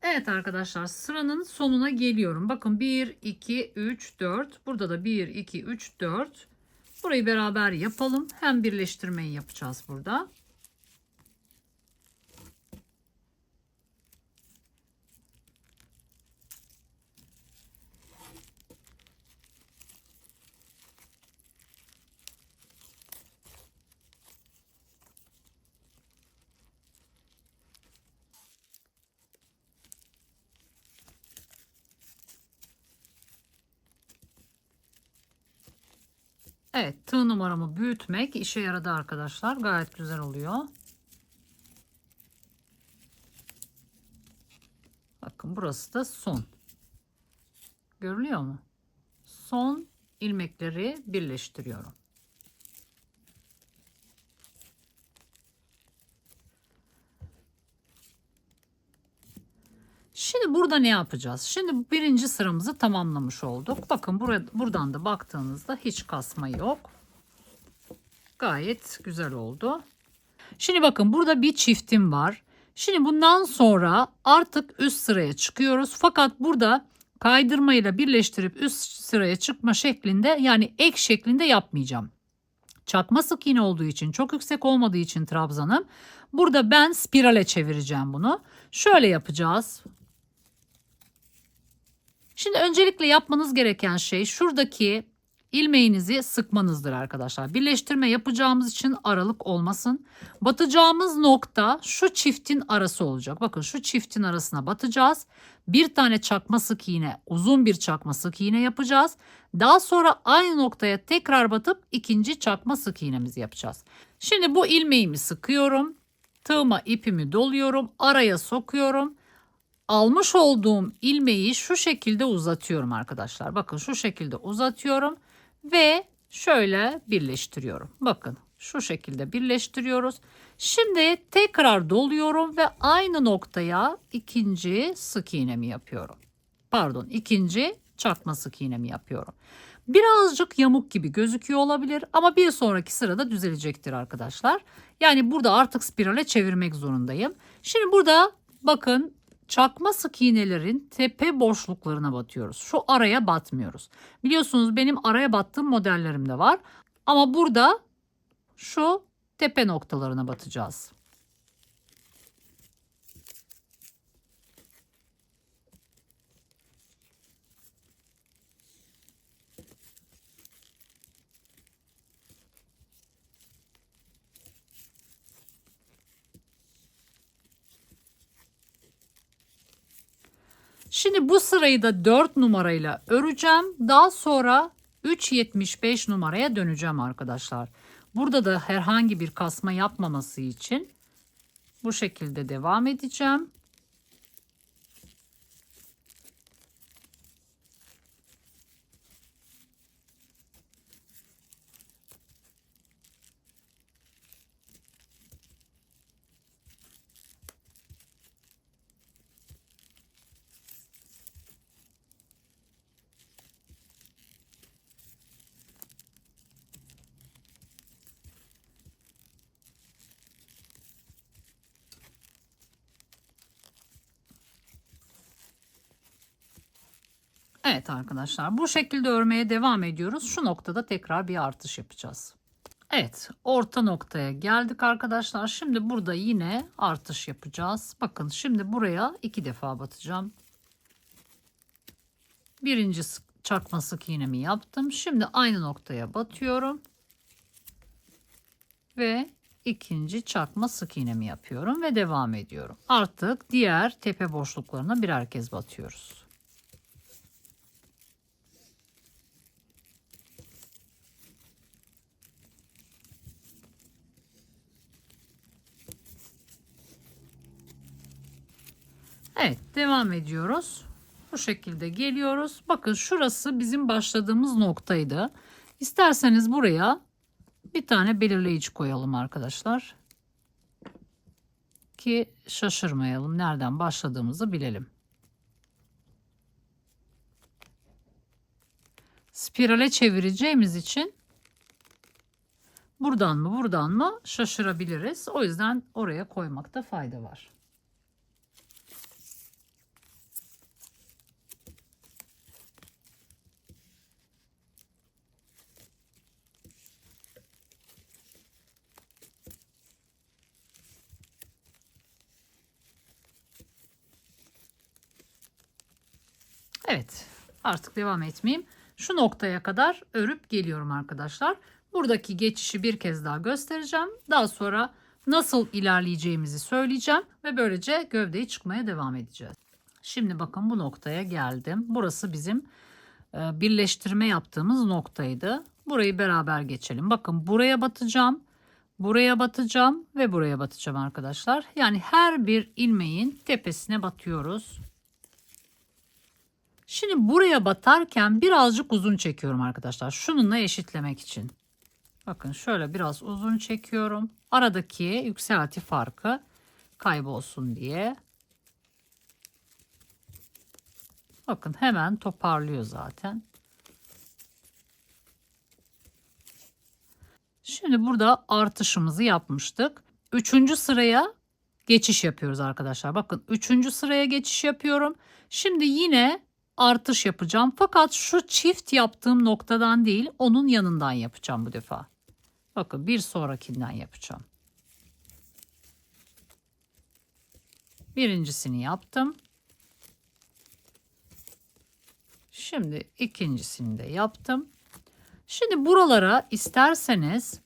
Evet arkadaşlar, sıranın sonuna geliyorum. Bakın 1, 2, 3, 4. Burada da 1, 2, 3, 4. Burayı beraber yapalım. Hem birleştirmeyi yapacağız burada. Evet, tığ numaramı büyütmek işe yaradı arkadaşlar. Gayet güzel oluyor. Bakın, burası da son. Görülüyor mu? Son ilmekleri birleştiriyorum. Şimdi burada ne yapacağız? Şimdi birinci sıramızı tamamlamış olduk. Bakın, buradan da baktığınızda hiç kasma yok. Gayet güzel oldu. Şimdi bakın, burada bir çiftim var. Şimdi bundan sonra artık üst sıraya çıkıyoruz. Fakat burada kaydırmayla birleştirip üst sıraya çıkma şeklinde, yani ek şeklinde yapmayacağım. Çakma sık iğne olduğu için, çok yüksek olmadığı için trabzanım. Burada ben spirale çevireceğim bunu. Şöyle yapacağız. Şimdi öncelikle yapmanız gereken şey şuradaki ilmeğinizi sıkmanızdır arkadaşlar. Birleştirme yapacağımız için aralık olmasın. Batacağımız nokta şu çiftin arası olacak. Bakın, şu çiftin arasına batacağız. Bir tane çakma sık iğne, uzun bir çakma sık iğne yapacağız. Daha sonra aynı noktaya tekrar batıp ikinci çakma sık iğnemizi yapacağız. Şimdi bu ilmeğimi sıkıyorum. Tığıma ipimi doluyorum. Araya sokuyorum. Almış olduğum ilmeği şu şekilde uzatıyorum arkadaşlar. Bakın, şu şekilde uzatıyorum ve şöyle birleştiriyorum. Bakın, şu şekilde birleştiriyoruz. Şimdi tekrar doluyorum ve aynı noktaya ikinci sık iğnemi yapıyorum. Pardon, ikinci çakma sık iğnemi yapıyorum. Birazcık yamuk gibi gözüküyor olabilir ama bir sonraki sırada düzelecektir arkadaşlar. Yani burada artık spirale çevirmek zorundayım. Şimdi burada bakın, çakma sık iğnelerin tepe boşluklarına batıyoruz. Şu araya batmıyoruz. Biliyorsunuz benim araya battığım modellerim de var. Ama burada şu tepe noktalarına batacağız. Şimdi bu sırayı da 4 numarayla öreceğim. Daha sonra 3,75 numaraya döneceğim arkadaşlar. Burada da herhangi bir kasma yapmaması için bu şekilde devam edeceğim. Evet arkadaşlar, bu şekilde örmeye devam ediyoruz. Şu noktada tekrar bir artış yapacağız. Evet, orta noktaya geldik arkadaşlar. Şimdi burada yine artış yapacağız. Bakın şimdi buraya 2 defa batacağım. Birinci çakma sık iğnemi yaptım. Şimdi aynı noktaya batıyorum. Ve ikinci çakma sık iğnemi yapıyorum ve devam ediyorum. Artık diğer tepe boşluklarına birer kez batıyoruz. Evet, devam ediyoruz. Bu şekilde geliyoruz. Bakın şurası bizim başladığımız noktaydı. İsterseniz buraya bir tane belirleyici koyalım arkadaşlar. Ki şaşırmayalım. Nereden başladığımızı bilelim. Spirale çevireceğimiz için buradan mı buradan mı şaşırabiliriz. O yüzden oraya koymakta fayda var. Evet, artık devam etmeyeyim. Şu noktaya kadar örüp geliyorum arkadaşlar. Buradaki geçişi bir kez daha göstereceğim. Daha sonra nasıl ilerleyeceğimizi söyleyeceğim ve böylece gövdeyi çıkmaya devam edeceğiz. Şimdi bakın bu noktaya geldim. Burası bizim birleştirme yaptığımız noktaydı. Burayı beraber geçelim. Bakın buraya batacağım, buraya batacağım ve buraya batacağım arkadaşlar. Yani her bir ilmeğin tepesine batıyoruz. Şimdi buraya batarken birazcık uzun çekiyorum arkadaşlar. Şununla eşitlemek için. Bakın şöyle biraz uzun çekiyorum. Aradaki yükselti farkı kaybolsun diye. Bakın hemen toparlıyor zaten. Şimdi burada artışımızı yapmıştık. Üçüncü sıraya geçiş yapıyoruz arkadaşlar. Bakın üçüncü sıraya geçiş yapıyorum. Şimdi yine artış yapacağım. Fakat şu çift yaptığım noktadan değil, onun yanından yapacağım bu defa. Bakın bir sonrakinden yapacağım. Birincisini yaptım. Şimdi ikincisini de yaptım. Şimdi buralara isterseniz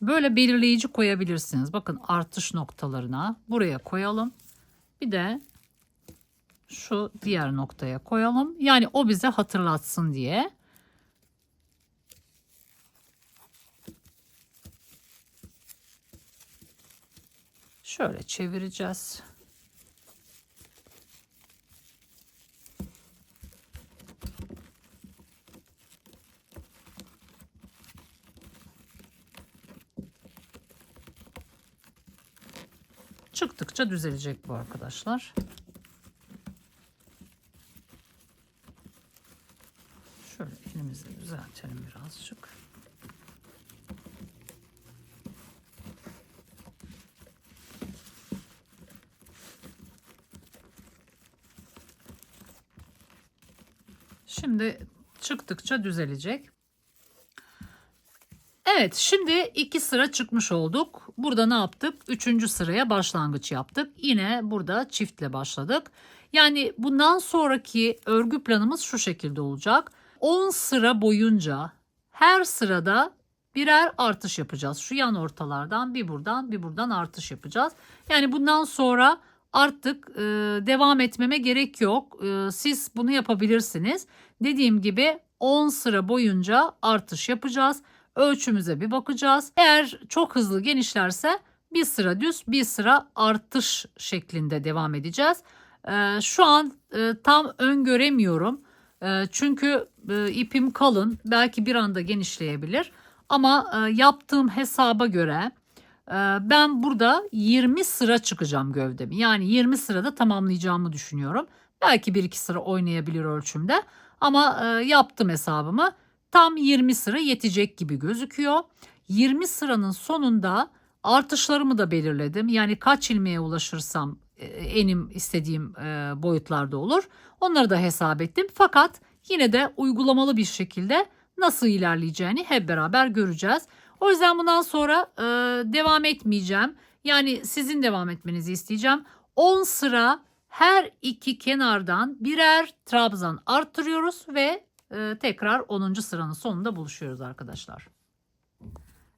böyle belirleyici koyabilirsiniz. Bakın artış noktalarına buraya koyalım. Bir de şu diğer noktaya koyalım. Yani o bize hatırlatsın diye. Şöyle çevireceğiz. Çıktıkça düzelecek bu arkadaşlar. Şöyle elimizle düzeltelim birazcık. Şimdi çıktıkça düzelecek. Evet, şimdi 2 sıra çıkmış olduk. Burada ne yaptık? 3. sıraya başlangıç yaptık. Yine burada çiftle başladık. Yani bundan sonraki örgü planımız şu şekilde olacak. 10 sıra boyunca her sırada birer artış yapacağız. Şu yan ortalardan bir buradan bir buradan artış yapacağız. Yani bundan sonra artık devam etmeme gerek yok. Siz bunu yapabilirsiniz. Dediğim gibi 10 sıra boyunca artış yapacağız. Ölçümüze bir bakacağız. Eğer çok hızlı genişlerse bir sıra düz, bir sıra artış şeklinde devam edeceğiz. Şu an tam öngöremiyorum. Çünkü ipim kalın. Belki bir anda genişleyebilir. Ama yaptığım hesaba göre ben burada 20 sıra çıkacağım gövdemi. Yani 20 sırada tamamlayacağımı düşünüyorum. Belki 1-2 sıra oynayabilir ölçümde. Ama yaptım hesabımı. Tam 20 sıra yetecek gibi gözüküyor. 20 sıranın sonunda artışlarımı da belirledim. Yani kaç ilmeğe ulaşırsam enim istediğim boyutlarda olur. Onları da hesap ettim. Fakat yine de uygulamalı bir şekilde nasıl ilerleyeceğini hep beraber göreceğiz. O yüzden bundan sonra devam etmeyeceğim. Yani sizin devam etmenizi isteyeceğim. 10 sıra her iki kenardan birer trabzan arttırıyoruz ve tekrar 10. sıranın sonunda buluşuyoruz arkadaşlar.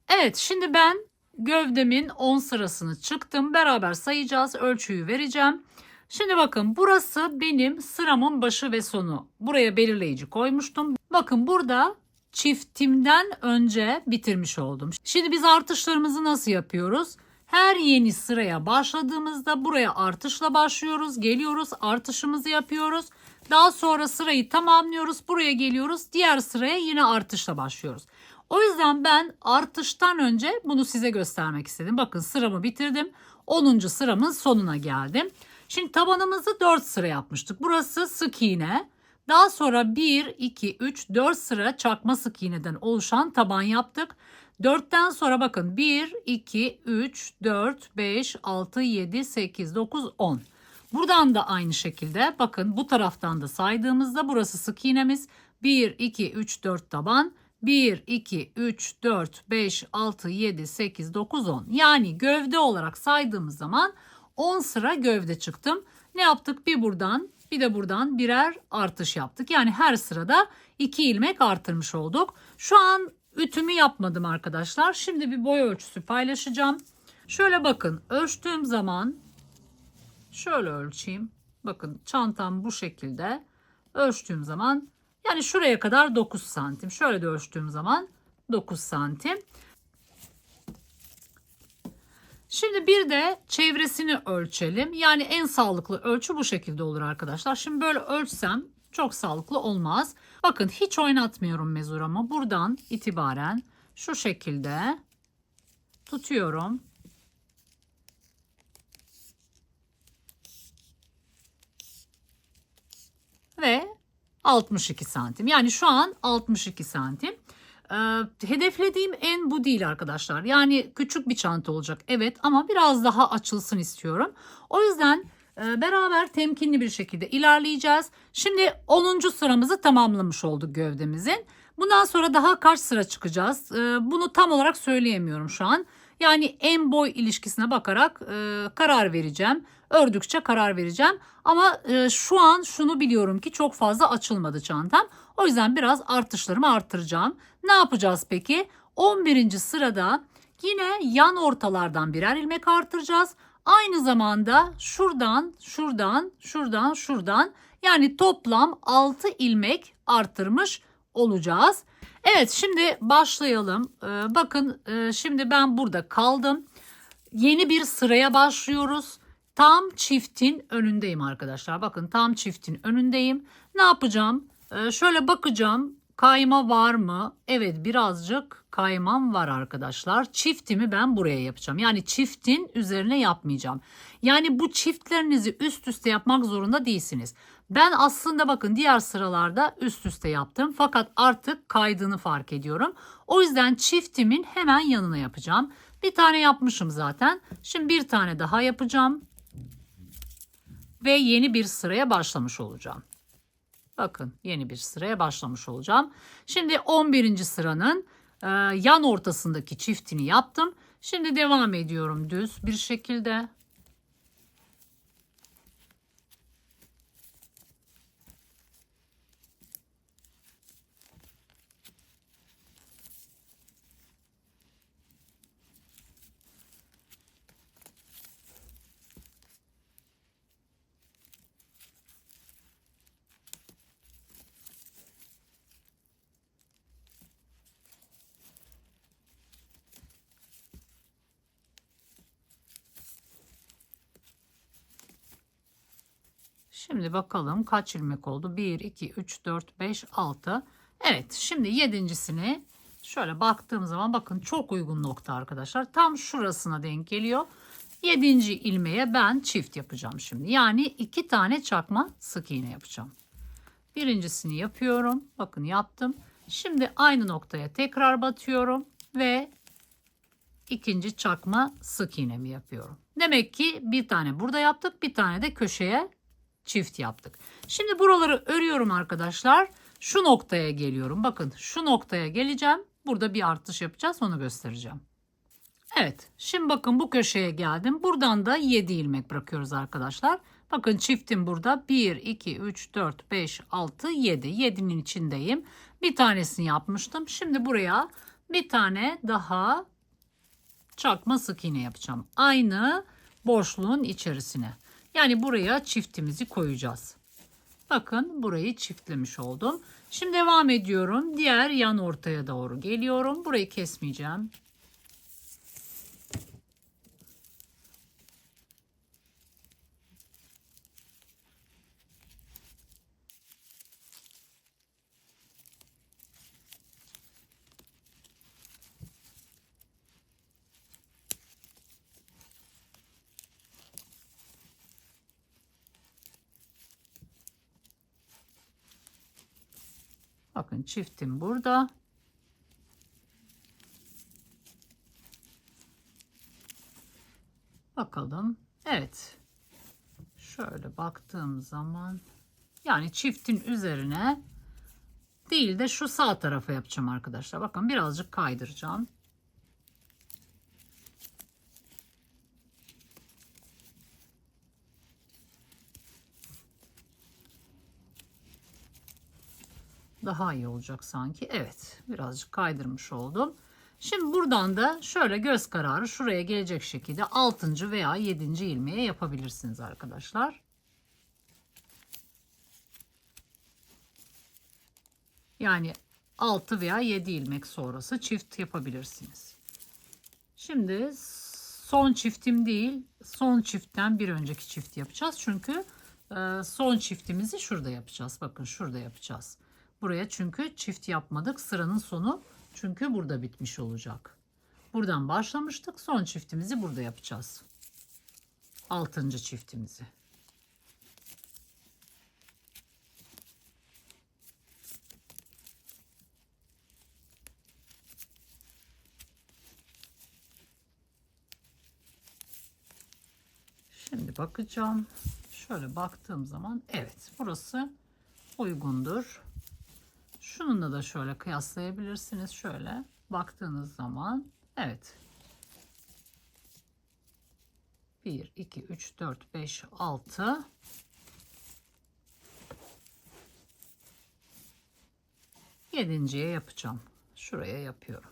Evet, şimdi ben gövdemin 10 sırasını çıktım. Beraber sayacağız. Ölçüyü vereceğim. Şimdi bakın, burası benim sıramın başı ve sonu. Buraya belirleyici koymuştum. Bakın, burada çiftimden önce bitirmiş oldum. Şimdi biz artışlarımızı nasıl yapıyoruz? Her yeni sıraya başladığımızda buraya artışla başlıyoruz. Geliyoruz, artışımızı yapıyoruz. Daha sonra sırayı tamamlıyoruz. Buraya geliyoruz. Diğer sıraya yine artışla başlıyoruz. O yüzden ben artıştan önce bunu size göstermek istedim. Bakın, sıramı bitirdim. 10. sıramın sonuna geldim. Şimdi tabanımızı 4 sıra yapmıştık. Burası sık iğne. Daha sonra 1, 2, 3, 4 sıra çakma sık iğneden oluşan taban yaptık. 4'ten sonra bakın 1, 2, 3, 4, 5, 6, 7, 8, 9, 10. Buradan da aynı şekilde bakın, bu taraftan da saydığımızda burası sık iğnemiz. 1, 2, 3, 4 taban. 1, 2, 3, 4, 5, 6, 7, 8, 9, 10. Yani gövde olarak saydığımız zaman 10 sıra gövde çıktım. Ne yaptık? Bir buradan, bir de buradan birer artış yaptık. Yani her sırada 2 ilmek artırmış olduk. Şu an ütümü yapmadım arkadaşlar. Şimdi bir boy ölçüsü paylaşacağım. Şöyle bakın, ölçtüğüm zaman şöyle ölçeyim. Bakın, çantam bu şekilde. Ölçtüğüm zaman yani şuraya kadar 9 santim. Şöyle de ölçtüğüm zaman 9 santim. Şimdi bir de çevresini ölçelim. Yani en sağlıklı ölçü bu şekilde olur arkadaşlar. Şimdi böyle ölçsem çok sağlıklı olmaz. Bakın, hiç oynatmıyorum mezuramı. Buradan itibaren şu şekilde tutuyorum. Ve 62 santim. Yani şu an 62 santim. Hedeflediğim en bu değil arkadaşlar. Yani küçük bir çanta olacak, evet, ama biraz daha açılsın istiyorum. O yüzden beraber temkinli bir şekilde ilerleyeceğiz. Şimdi 10. sıramızı tamamlamış olduk gövdemizin. Bundan sonra daha kaç sıra çıkacağız? Bunu tam olarak söyleyemiyorum şu an. Yani en boy ilişkisine bakarak karar vereceğim. Ördükçe karar vereceğim. Ama şu an şunu biliyorum ki çok fazla açılmadı çantam. O yüzden biraz artışlarımı arttıracağım. Ne yapacağız peki? 11. sırada yine yan ortalardan birer ilmek artıracağız. Aynı zamanda şuradan, şuradan, şuradan, şuradan, yani toplam 6 ilmek arttırmış olacağız. Evet, şimdi başlayalım. Bakın, şimdi ben burada kaldım. Yeni bir sıraya başlıyoruz. Tam çiftin önündeyim arkadaşlar. Bakın, tam çiftin önündeyim. Ne yapacağım? Şöyle bakacağım. Kayma var mı? Evet, birazcık kaymam var arkadaşlar. Çiftimi ben buraya yapacağım. Yani çiftin üzerine yapmayacağım. Yani bu çiftlerinizi üst üste yapmak zorunda değilsiniz. Ben aslında bakın diğer sıralarda üst üste yaptım. Fakat artık kaydığını fark ediyorum. O yüzden çiftimin hemen yanına yapacağım. Bir tane yapmışım zaten. Şimdi bir tane daha yapacağım. Ve yeni bir sıraya başlamış olacağım. Bakın, yeni bir sıraya başlamış olacağım. Şimdi 11. sıranın yan ortasındaki çiftini yaptım. Şimdi devam ediyorum düz bir şekilde. Şimdi bakalım kaç ilmek oldu? 1, 2, 3, 4, 5, 6. Evet, şimdi 7.'sini şöyle baktığım zaman bakın, çok uygun nokta arkadaşlar. Tam şurasına denk geliyor. 7. ilmeğe ben çift yapacağım şimdi. Yani 2 tane çakma sık iğne yapacağım. Birincisini yapıyorum. Bakın, yaptım. Şimdi aynı noktaya tekrar batıyorum ve ikinci çakma sık iğnemi yapıyorum. Demek ki bir tane burada yaptık, bir tane de köşeye çift yaptık. Şimdi buraları örüyorum arkadaşlar. şu noktaya geliyorum. Bakın şu noktaya geleceğim. Burada bir artış yapacağız, onu göstereceğim. Evet, şimdi bakın bu köşeye geldim. Buradan da 7 ilmek bırakıyoruz arkadaşlar. Bakın çiftim burada 1, 2, 3, 4, 5, 6, 7. 7'nin içindeyim. Bir tanesini yapmıştım. Şimdi buraya bir tane daha çakma sık iğne yapacağım. Aynı boşluğun içerisine. Yani buraya çiftimizi koyacağız. Bakın burayı çiftlemiş oldum. Şimdi devam ediyorum. Diğer yan ortaya doğru geliyorum. Burayı kesmeyeceğim. Bakın çiftim burada. Bakalım. Evet. Şöyle baktığım zaman yani çiftin üzerine değil de şu sağ tarafa yapacağım arkadaşlar. Bakın birazcık kaydıracağım. Daha iyi olacak sanki. Evet, birazcık kaydırmış oldum. Şimdi buradan da şöyle göz kararı şuraya gelecek şekilde 6. veya 7. ilmeğe yapabilirsiniz arkadaşlar. Yani 6 veya 7 ilmek sonrası çift yapabilirsiniz. Şimdi son çiftim değil, son çiftten bir önceki çift yapacağız. Çünkü son çiftimizi şurada yapacağız. Bakın şurada yapacağız. Buraya çünkü çift yapmadık. Sıranın sonu çünkü burada bitmiş olacak. Buradan başlamıştık. Son çiftimizi burada yapacağız. 6. çiftimizi. Şimdi bakacağım. Şöyle baktığım zaman evet burası uygundur. Şununla da şöyle kıyaslayabilirsiniz. Şöyle baktığınız zaman evet. 1, 2, 3, 4, 5, 6. Yedinciye yapacağım. Şuraya yapıyorum.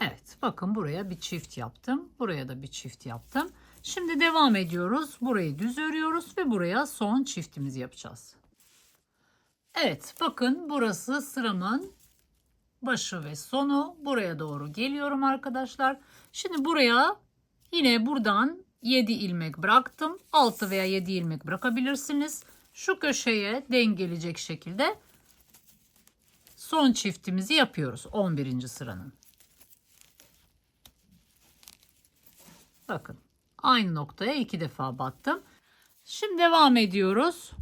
Evet, bakın buraya bir çift yaptım. Buraya da bir çift yaptım. Şimdi devam ediyoruz. Burayı düz örüyoruz ve buraya son çiftimizi yapacağız. Evet, bakın burası sıramın başı ve sonu. Buraya doğru geliyorum arkadaşlar. Şimdi buraya yine buradan 7 ilmek bıraktım. 6 veya 7 ilmek bırakabilirsiniz. Şu köşeye denk gelecek şekilde son çiftimizi yapıyoruz 11. sıranın. Bakın aynı noktaya 2 defa battım. Şimdi devam ediyoruz.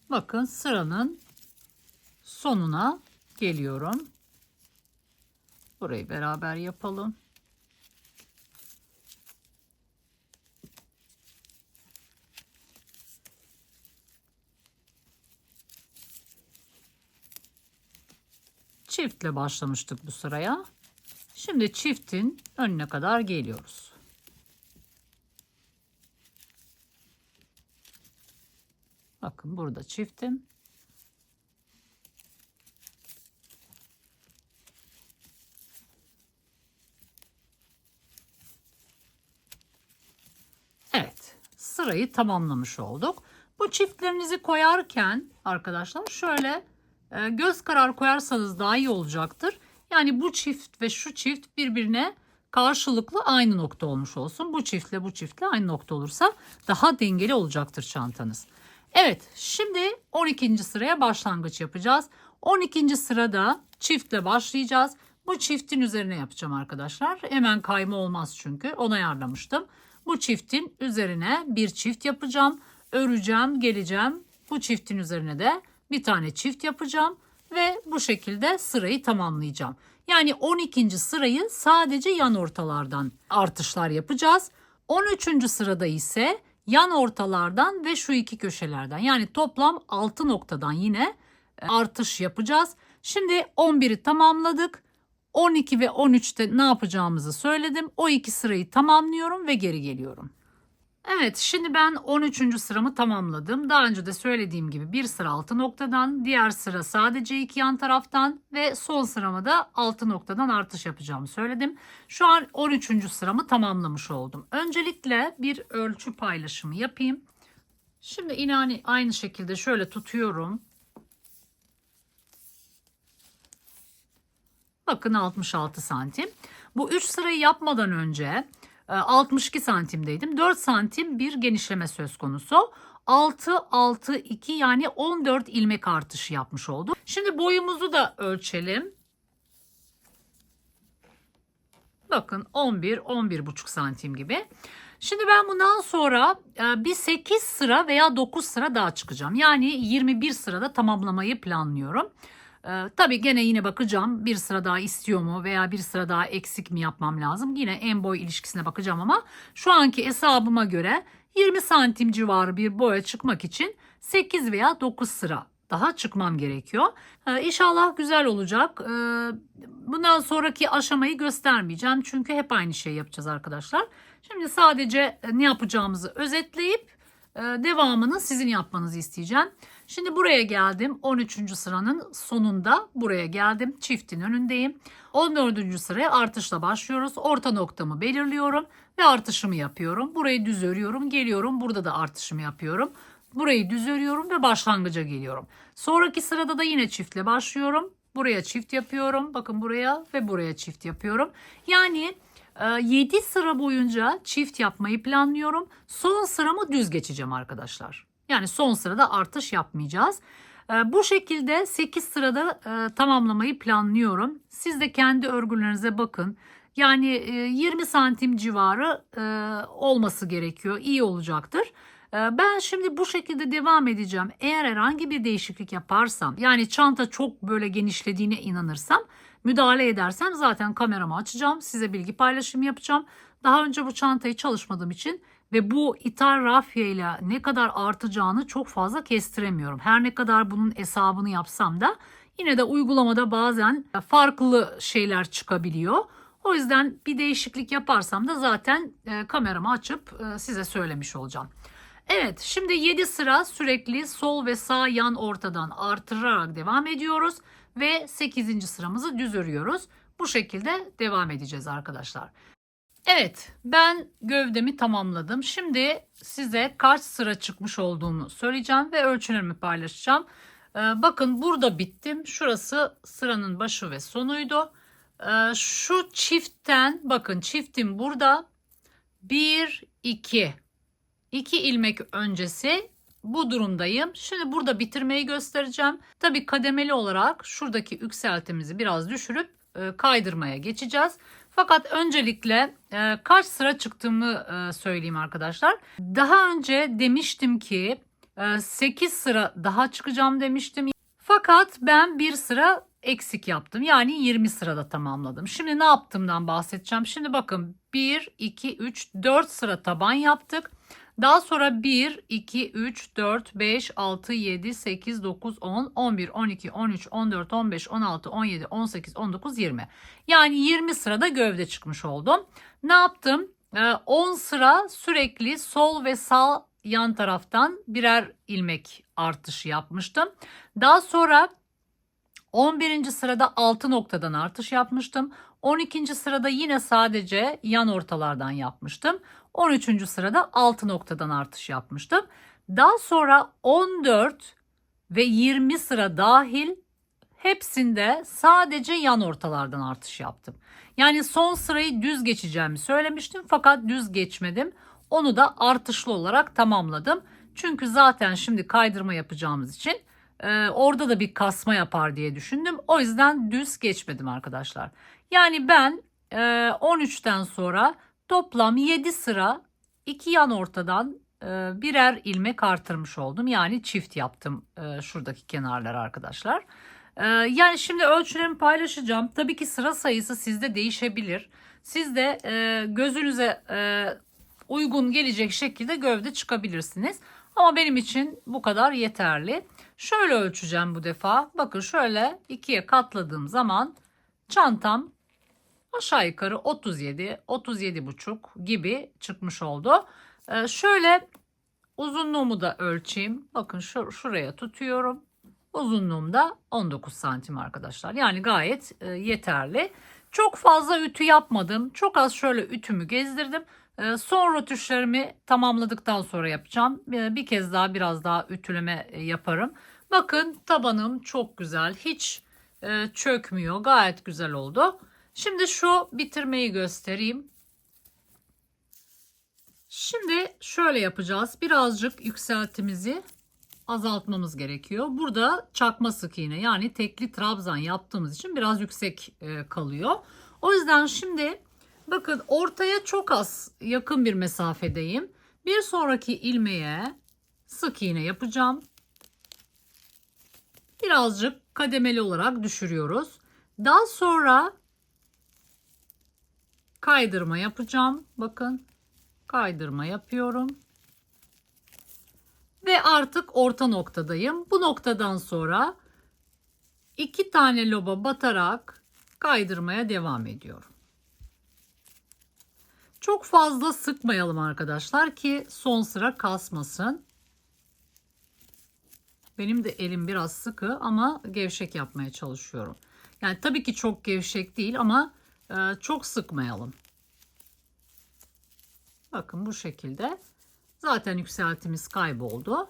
Bakın sıranın sonuna geliyorum. Burayı beraber yapalım. Çiftle başlamıştık bu sıraya. Şimdi çiftin önüne kadar geliyoruz. Bakın burada çiftim. Evet, sırayı tamamlamış olduk. Bu çiftlerinizi koyarken arkadaşlar şöyle göz kararı koyarsanız daha iyi olacaktır. Yani bu çift ve şu çift birbirine karşılıklı aynı nokta olmuş olsun. Bu çiftle bu çiftle aynı nokta olursa daha dengeli olacaktır çantanız. Evet, şimdi 12. sıraya başlangıç yapacağız. 12. sırada çiftle başlayacağız. Bu çiftin üzerine yapacağım arkadaşlar. Hemen kayma olmaz çünkü onu ayarlamıştım. Bu çiftin üzerine bir çift yapacağım. Öreceğim, geleceğim. Bu çiftin üzerine de bir tane çift yapacağım ve bu şekilde sırayı tamamlayacağım. Yani 12. sırayı sadece yan ortalardan artışlar yapacağız. 13. sırada ise yan ortalardan ve şu iki köşelerden, yani toplam 6 noktadan yine artış yapacağız. Şimdi 11'i tamamladık. 12 ve 13'te ne yapacağımızı söyledim. O iki sırayı tamamlıyorum ve geri geliyorum. Evet, şimdi ben 13. sıramı tamamladım. Daha önce de söylediğim gibi bir sıra 6 noktadan, diğer sıra sadece iki yan taraftan ve son sırama da 6 noktadan artış yapacağımı söyledim. Şu an 13. sıramı tamamlamış oldum. Öncelikle bir ölçü paylaşımı yapayım. Şimdi yine aynı şekilde şöyle tutuyorum. Bakın 66 santim. Bu 3 sırayı yapmadan önce 62 santimdeydim. 4 santim bir genişleme söz konusu. 6, 6, 2 yani 14 ilmek artışı yapmış oldum. Şimdi boyumuzu da ölçelim. Bakın 11, 11,5 santim gibi. Şimdi ben bundan sonra bir 8 sıra veya 9 sıra daha çıkacağım. Yani 21 sırada tamamlamayı planlıyorum. Tabii gene yine bakacağım, bir sıra daha istiyor mu veya bir sıra daha eksik mi yapmam lazım. Yine en boy ilişkisine bakacağım ama şu anki hesabıma göre 20 santim civarı bir boya çıkmak için 8 veya 9 sıra daha çıkmam gerekiyor. İnşallah güzel olacak. Bundan sonraki aşamayı göstermeyeceğim çünkü hep aynı şeyi yapacağız arkadaşlar. Şimdi sadece ne yapacağımızı özetleyip devamını sizin yapmanızı isteyeceğim. Şimdi buraya geldim. 13. sıranın sonunda buraya geldim. Çiftin önündeyim. 14. sıraya artışla başlıyoruz. Orta noktamı belirliyorum ve artışımı yapıyorum. Burayı düz örüyorum. Geliyorum. Burada da artışımı yapıyorum. Burayı düz örüyorum ve başlangıca geliyorum. Sonraki sırada da yine çiftle başlıyorum. Buraya çift yapıyorum. Bakın buraya ve buraya çift yapıyorum. Yani 7 sıra boyunca çift yapmayı planlıyorum. Son sıramı düz geçeceğim arkadaşlar. Yani son sırada artış yapmayacağız. Bu şekilde 8 sırada tamamlamayı planlıyorum. Siz de kendi örgülerinize bakın. Yani 20 santim civarı olması gerekiyor. İyi olacaktır. Ben şimdi bu şekilde devam edeceğim. Eğer herhangi bir değişiklik yaparsam, yani çanta çok böyle genişlediğine inanırsam, müdahale edersem zaten kameramı açacağım. Size bilgi paylaşımı yapacağım. Daha önce bu çantayı çalışmadığım için ve bu ithal rafya ile ne kadar artacağını çok fazla kestiremiyorum. Her ne kadar bunun hesabını yapsam da yine de uygulamada bazen farklı şeyler çıkabiliyor. O yüzden bir değişiklik yaparsam da zaten kameramı açıp size söylemiş olacağım. Evet, şimdi 7 sıra sürekli sol ve sağ yan ortadan artırarak devam ediyoruz ve 8. sıramızı düz örüyoruz. Bu şekilde devam edeceğiz arkadaşlar. Evet, ben gövdemi tamamladım. Şimdi size kaç sıra çıkmış olduğunu söyleyeceğim ve ölçülerimi paylaşacağım. Bakın burada bittim. Şurası sıranın başı ve sonuydu. Şu çiftten, bakın çiftim burada. 1, 2. 2 ilmek öncesi bu durumdayım. Şimdi burada bitirmeyi göstereceğim. Tabii kademeli olarak şuradaki yükseltimizi biraz düşürüp kaydırmaya geçeceğiz. Fakat öncelikle kaç sıra çıktığımı söyleyeyim arkadaşlar. Daha önce demiştim ki 8 sıra daha çıkacağım demiştim. Fakat ben bir sıra eksik yaptım. Yani 20 sırada tamamladım. Şimdi ne yaptığımdan bahsedeceğim. Şimdi bakın 1, 2, 3, 4 sıra taban yaptık. Daha sonra 1, 2, 3, 4, 5, 6, 7, 8, 9, 10, 11, 12, 13, 14, 15, 16, 17, 18, 19, 20. Yani 20 sırada gövde çıkmış oldum. Ne yaptım? 10 sıra sürekli sol ve sağ yan taraftan birer ilmek artışı yapmıştım. Daha sonra 11. sırada 6 noktadan artış yapmıştım. 12. sırada yine sadece yan ortalardan yapmıştım. 13. sırada 6 noktadan artış yapmıştım. Daha sonra 14 ve 20 sıra dahil hepsinde sadece yan ortalardan artış yaptım. Yani son sırayı düz geçeceğimi söylemiştim fakat düz geçmedim. Onu da artışlı olarak tamamladım. Çünkü zaten şimdi kaydırma yapacağımız için orada da bir kasma yapar diye düşündüm. O yüzden düz geçmedim arkadaşlar. Yani ben 13'ten sonra toplam 7 sıra 2 yan ortadan birer ilmek artırmış oldum. Yani çift yaptım şuradaki kenarlar arkadaşlar. Yani şimdi ölçülerimi paylaşacağım. Tabii ki sıra sayısı sizde değişebilir. Siz de gözünüze uygun gelecek şekilde gövde çıkabilirsiniz. Ama benim için bu kadar yeterli. Şöyle ölçeceğim bu defa. Bakın şöyle ikiye katladığım zaman çantam aşağı yukarı 37, 37,5 gibi çıkmış oldu. Şöyle uzunluğumu da ölçeyim. Bakın şuraya tutuyorum. Uzunluğum da 19 santim arkadaşlar. Yani gayet yeterli. Çok fazla ütü yapmadım. Çok az şöyle ütümü gezdirdim. Son rötuşlarımı tamamladıktan sonra yapacağım. Bir kez daha biraz daha ütüleme yaparım. Bakın tabanım çok güzel. Hiç çökmüyor. Gayet güzel oldu. Şimdi şu bitirmeyi göstereyim. Şimdi şöyle yapacağız. Birazcık yükseltimizi azaltmamız gerekiyor. Burada çakma sık iğne yani tekli trabzan yaptığımız için biraz yüksek kalıyor. O yüzden şimdi bakın ortaya çok az yakın bir mesafedeyim. Bir sonraki ilmeğe sık iğne yapacağım. Birazcık kademeli olarak düşürüyoruz. Daha sonra kaydırma yapacağım. Bakın kaydırma yapıyorum. Ve artık orta noktadayım. Bu noktadan sonra 2 tane loba batarak kaydırmaya devam ediyorum. Çok fazla sıkmayalım arkadaşlar ki son sıra kasmasın. Benim de elim biraz sıkı ama gevşek yapmaya çalışıyorum. Yani tabii ki çok gevşek değil ama çok sıkmayalım. Bakın bu şekilde. Zaten yükseltimiz kayboldu.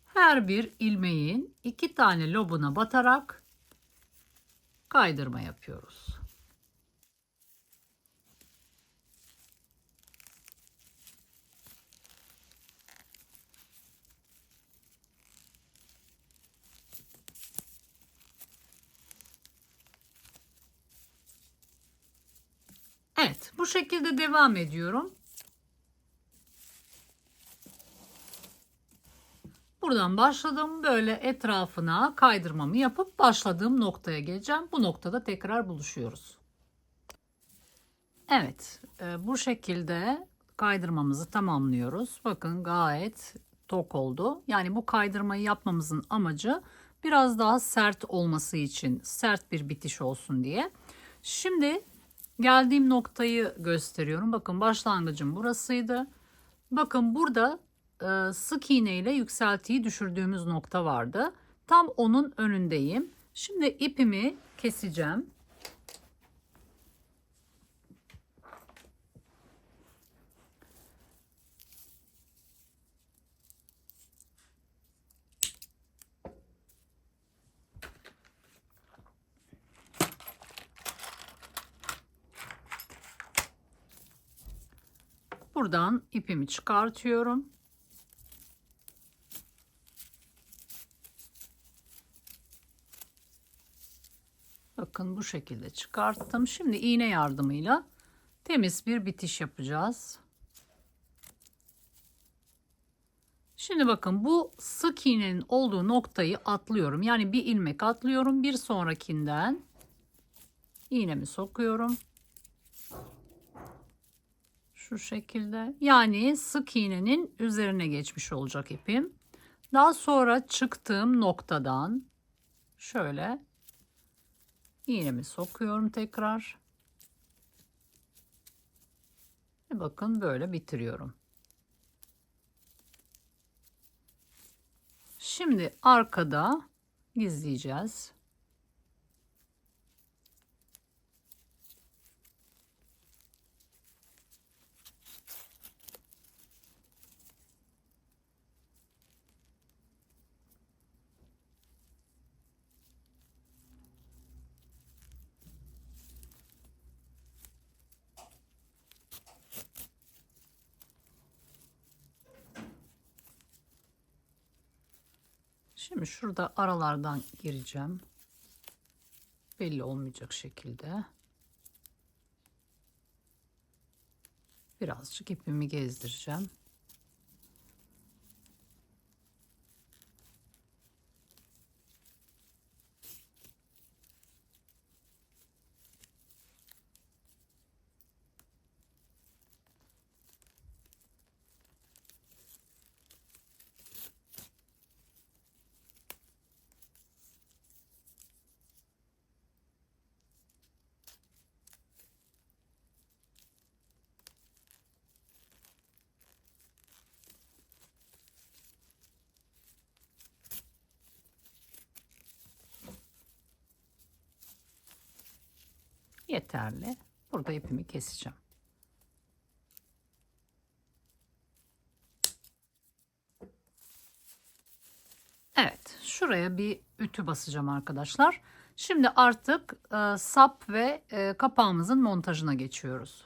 Her bir ilmeğin 2 tane lobuna batarak kaydırma yapıyoruz. Evet, bu şekilde devam ediyorum. Buradan başladım. Böyle etrafına kaydırmamı yapıp başladığım noktaya geleceğim. Bu noktada tekrar buluşuyoruz. Evet, bu şekilde kaydırmamızı tamamlıyoruz. Bakın gayet tok oldu. Yani bu kaydırmayı yapmamızın amacı biraz daha sert olması için, sert bir bitiş olsun diye. Şimdi geldiğim noktayı gösteriyorum. Bakın başlangıcım burasıydı. Bakın burada sık iğne ile yükseltiyi düşürdüğümüz nokta vardı. Tam onun önündeyim. Şimdi ipimi keseceğim. Buradan ipimi çıkartıyorum. Bakın bu şekilde çıkarttım. Şimdi iğne yardımıyla temiz bir bitiş yapacağız. Şimdi bakın bu sık iğnenin olduğu noktayı atlıyorum. Yani bir ilmek atlıyorum. Bir sonrakinden iğnemi sokuyorum. Şu şekilde. Yani sık iğnenin üzerine geçmiş olacak ipim. Daha sonra çıktığım noktadan şöyle iğnemi sokuyorum tekrar. Ve bakın böyle bitiriyorum. Şimdi arkada gizleyeceğiz. Şimdi şurada aralardan gireceğim. Belli olmayacak şekilde. Birazcık ipimi gezdireceğim. Yeterli. Burada ipimi keseceğim. Evet, şuraya bir ütü basacağım arkadaşlar. Şimdi artık sap ve kapağımızın montajına geçiyoruz.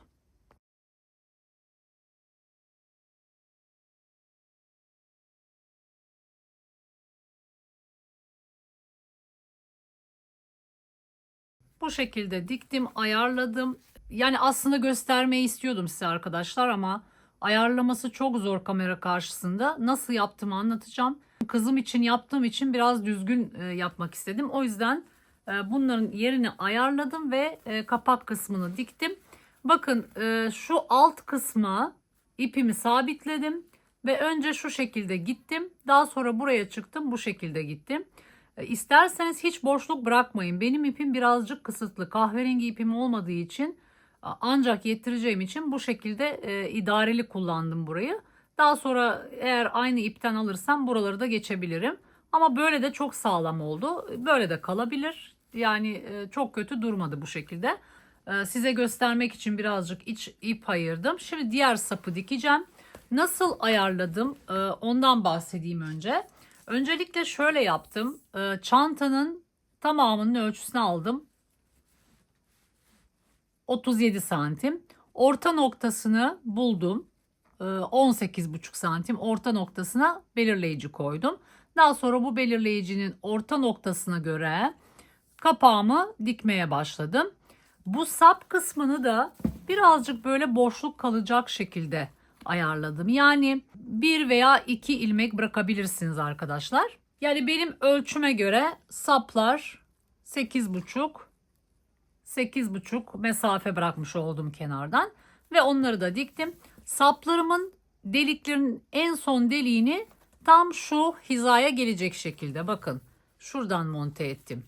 Bu şekilde diktim, ayarladım. Yani aslında göstermeyi istiyordum size arkadaşlar ama ayarlaması çok zor kamera karşısında. Nasıl yaptığımı anlatacağım. Kızım için yaptığım için biraz düzgün yapmak istedim. O yüzden bunların yerini ayarladım ve kapak kısmını diktim. Bakın şu alt kısma ipimi sabitledim ve önce şu şekilde gittim. Daha sonra buraya çıktım, bu şekilde gittim. İsterseniz hiç boşluk bırakmayın. Benim ipim birazcık kısıtlı. Kahverengi ipim olmadığı için ancak yettireceğim için bu şekilde idareli kullandım burayı. Daha sonra eğer aynı ipten alırsam buraları da geçebilirim. Ama böyle de çok sağlam oldu. Böyle de kalabilir. Yani çok kötü durmadı bu şekilde. Size göstermek için birazcık ip ayırdım. Şimdi diğer sapı dikeceğim. Nasıl ayarladım? Ondan bahsedeyim önce. Öncelikle şöyle yaptım. Çantanın tamamının ölçüsünü aldım. 37 santim. Orta noktasını buldum. 18,5 santim orta noktasına belirleyici koydum. Daha sonra bu belirleyicinin orta noktasına göre kapağımı dikmeye başladım. Bu sap kısmını da birazcık böyle boşluk kalacak şekilde ayarladım. Yani bir veya iki ilmek bırakabilirsiniz arkadaşlar. Yani benim ölçüme göre saplar 8,5 mesafe bırakmış oldum kenardan ve onları da diktim. Saplarımın deliklerin en son deliğini tam şu hizaya gelecek şekilde bakın şuradan monte ettim.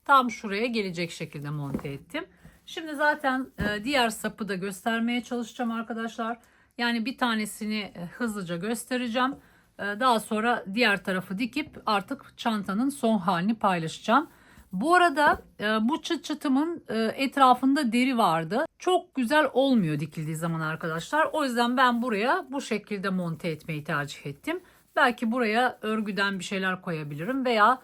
Tam şuraya gelecek şekilde monte ettim. Şimdi zaten diğer sapı da göstermeye çalışacağım arkadaşlar. Yani bir tanesini hızlıca göstereceğim. Daha sonra diğer tarafı dikip artık çantanın son halini paylaşacağım. Bu arada bu çıt çıtımın etrafında deri vardı. Çok güzel olmuyor dikildiği zaman arkadaşlar. O yüzden ben buraya bu şekilde monte etmeyi tercih ettim. Belki buraya örgüden bir şeyler koyabilirim veya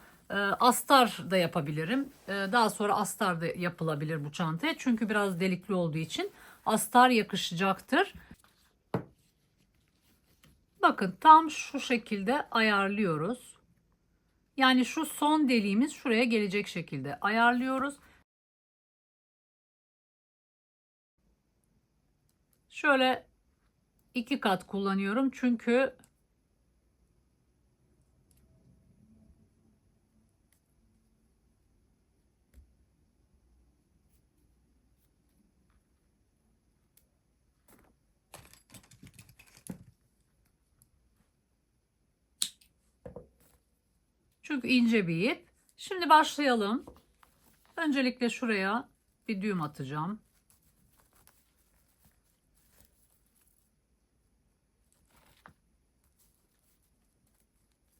astar da yapabilirim. Daha sonra astar da yapılabilir bu çantaya. Çünkü biraz delikli olduğu için astar yakışacaktır. Bakın tam şu şekilde ayarlıyoruz. Yani şu son deliğimiz şuraya gelecek şekilde ayarlıyoruz. Şöyle 2 kat kullanıyorum çünkü ince bir ip. Şimdi başlayalım. Öncelikle şuraya bir düğüm atacağım.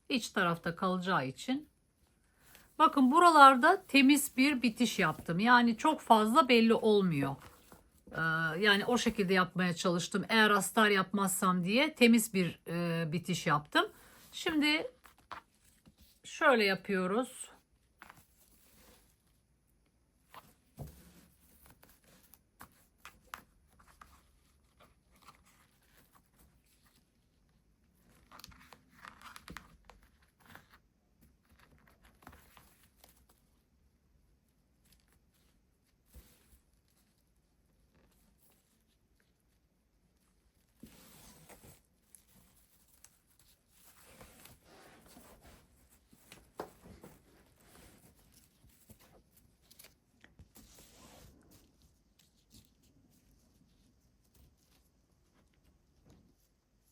İç tarafta kalacağı için. Bakın buralarda temiz bir bitiş yaptım. Yani çok fazla belli olmuyor. Yani o şekilde yapmaya çalıştım. Eğer astar yapmazsam diye temiz bir bitiş yaptım. Şimdi şöyle yapıyoruz.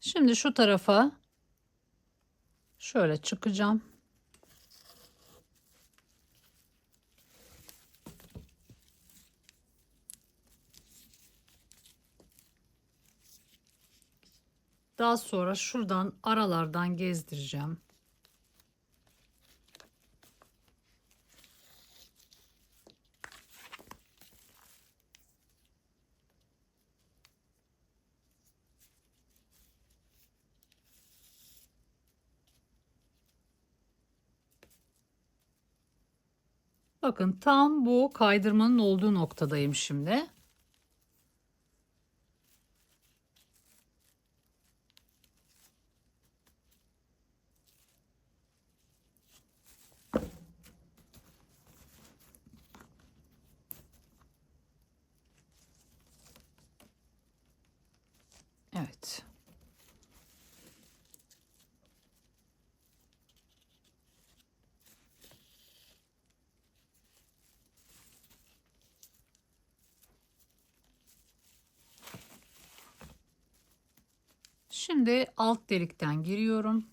Şimdi şu tarafa şöyle çıkacağım. Daha sonra şuradan aralardan gezdireceğim. Bakın tam bu kaydırmanın olduğu noktadayım şimdi. Evet. Şimdi alt delikten giriyorum.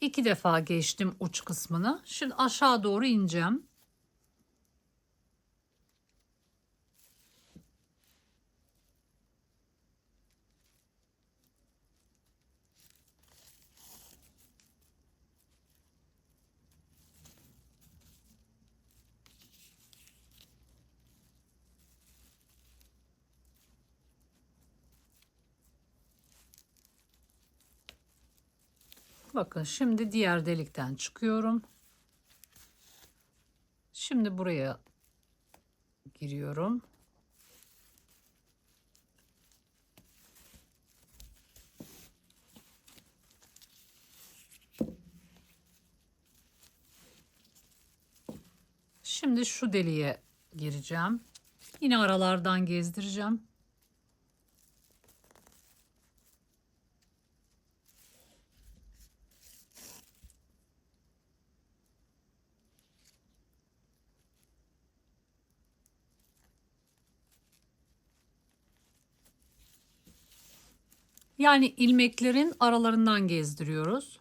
İki defa geçtim uç kısmını. Şimdi aşağı doğru ineceğim. Bakın şimdi diğer delikten çıkıyorum. Şimdi buraya giriyorum. Şimdi şu deliğe gireceğim. Yine aralardan gezdireceğim. Yani ilmeklerin aralarından gezdiriyoruz.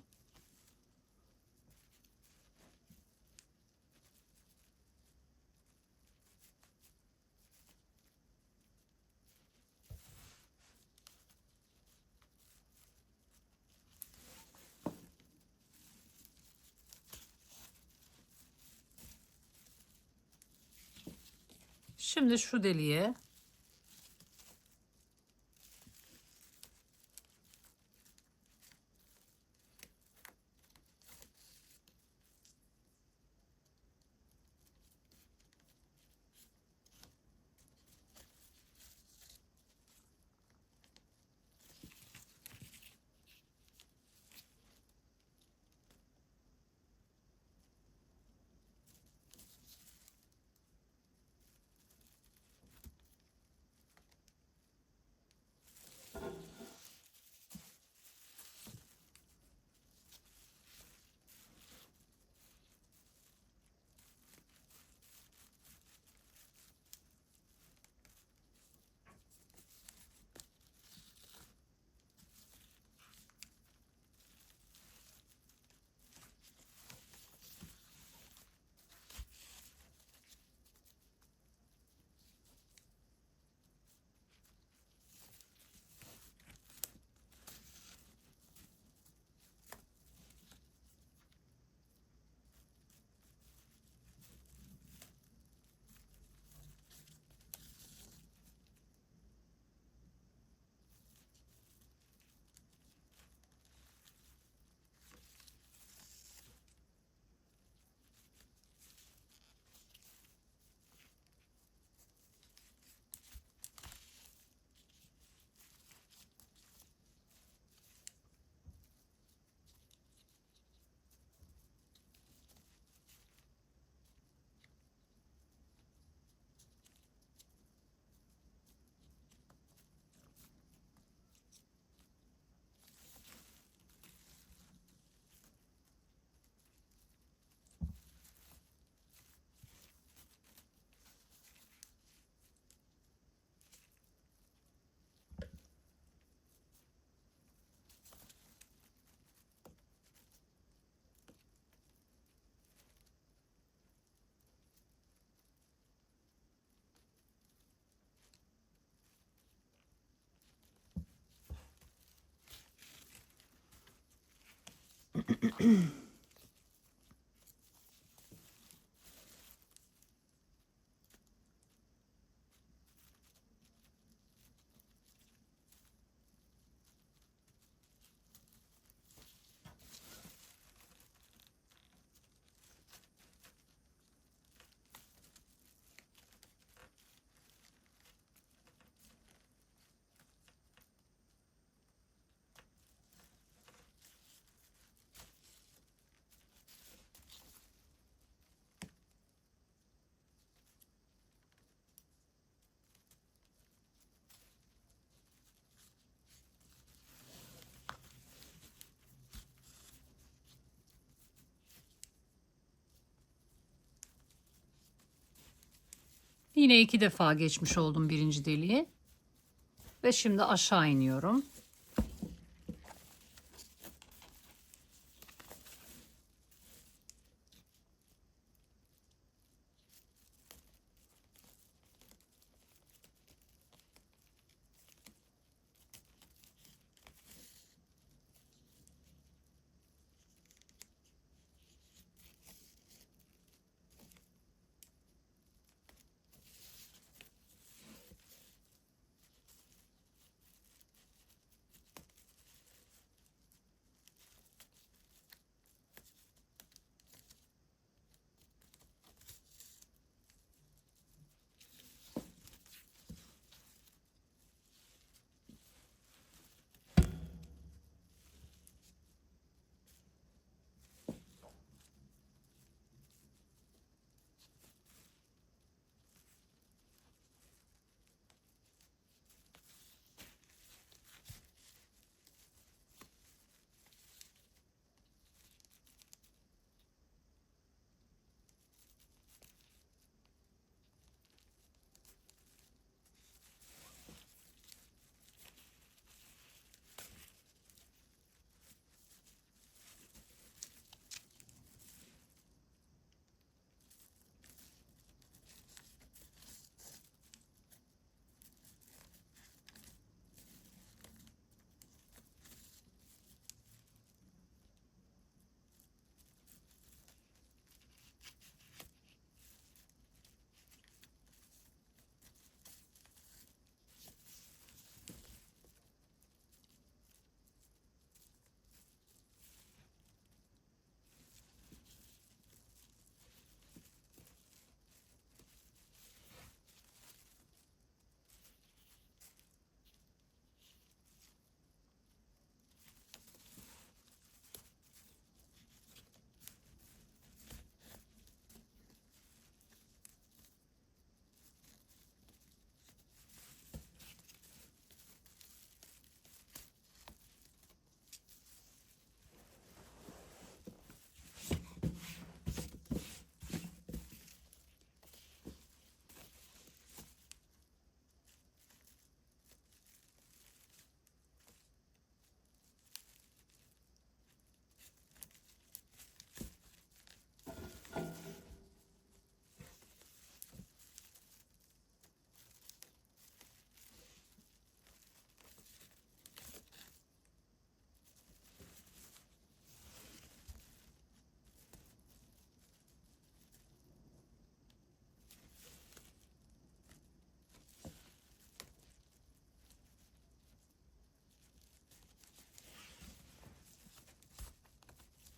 Şimdi şu deliğe Yine 2 defa geçmiş oldum birinci deliği. Ve şimdi aşağı iniyorum.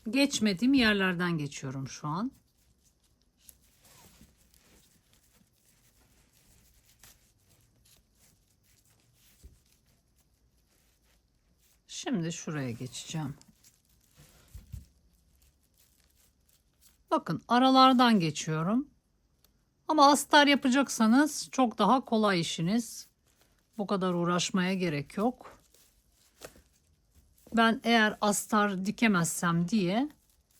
Geçmediğim yerlerden geçiyorum şu an. Şimdi şuraya geçeceğim. Bakın aralardan geçiyorum. Ama astar yapacaksanız çok daha kolay işiniz. Bu kadar uğraşmaya gerek yok. Ben eğer astar dikemezsem diye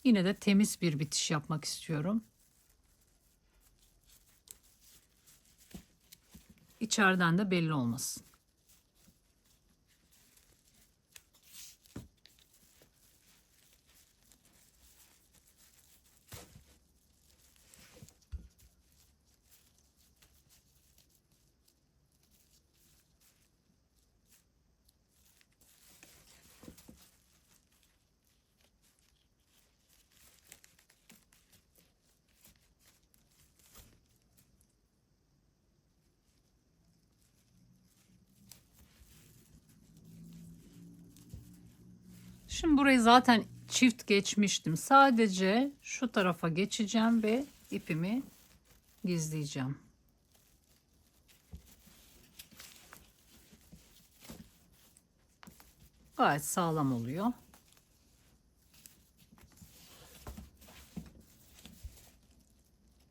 yine de temiz bir bitiş yapmak istiyorum. İçeriden de belli olmasın. Şimdi burayı zaten çift geçmiştim. Sadece şu tarafa geçeceğim ve ipimi gizleyeceğim. Gayet sağlam oluyor.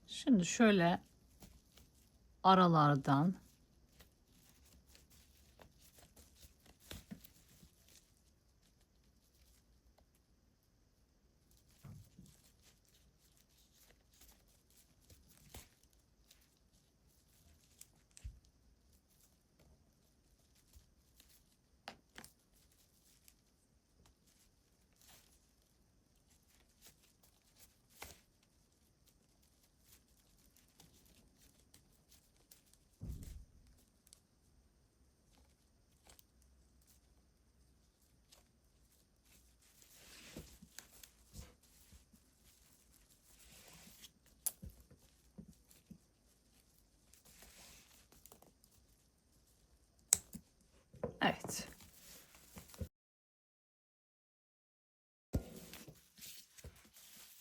Şimdi şöyle aralardan evet.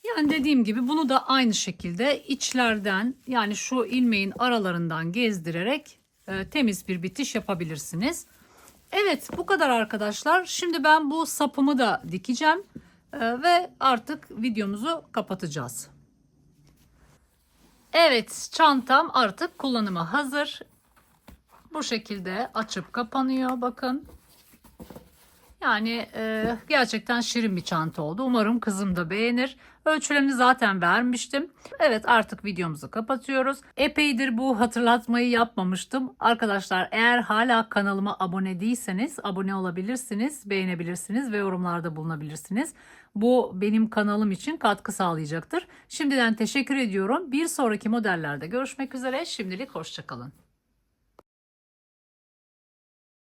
Yani dediğim gibi bunu da aynı şekilde içlerden, yani şu ilmeğin aralarından gezdirerek temiz bir bitiş yapabilirsiniz. Evet, bu kadar arkadaşlar. Şimdi ben bu sapımı da dikeceğim ve artık videomuzu kapatacağız. Evet, çantam artık kullanıma hazır. Bu şekilde açıp kapanıyor. Bakın. Yani gerçekten şirin bir çanta oldu. Umarım kızım da beğenir. Ölçülerini zaten vermiştim. Evet, artık videomuzu kapatıyoruz. Epeydir bu hatırlatmayı yapmamıştım. Arkadaşlar, eğer hala kanalıma abone değilseniz abone olabilirsiniz, beğenebilirsiniz ve yorumlarda bulunabilirsiniz. Bu benim kanalım için katkı sağlayacaktır. Şimdiden teşekkür ediyorum. Bir sonraki modellerde görüşmek üzere. Şimdilik hoşça kalın.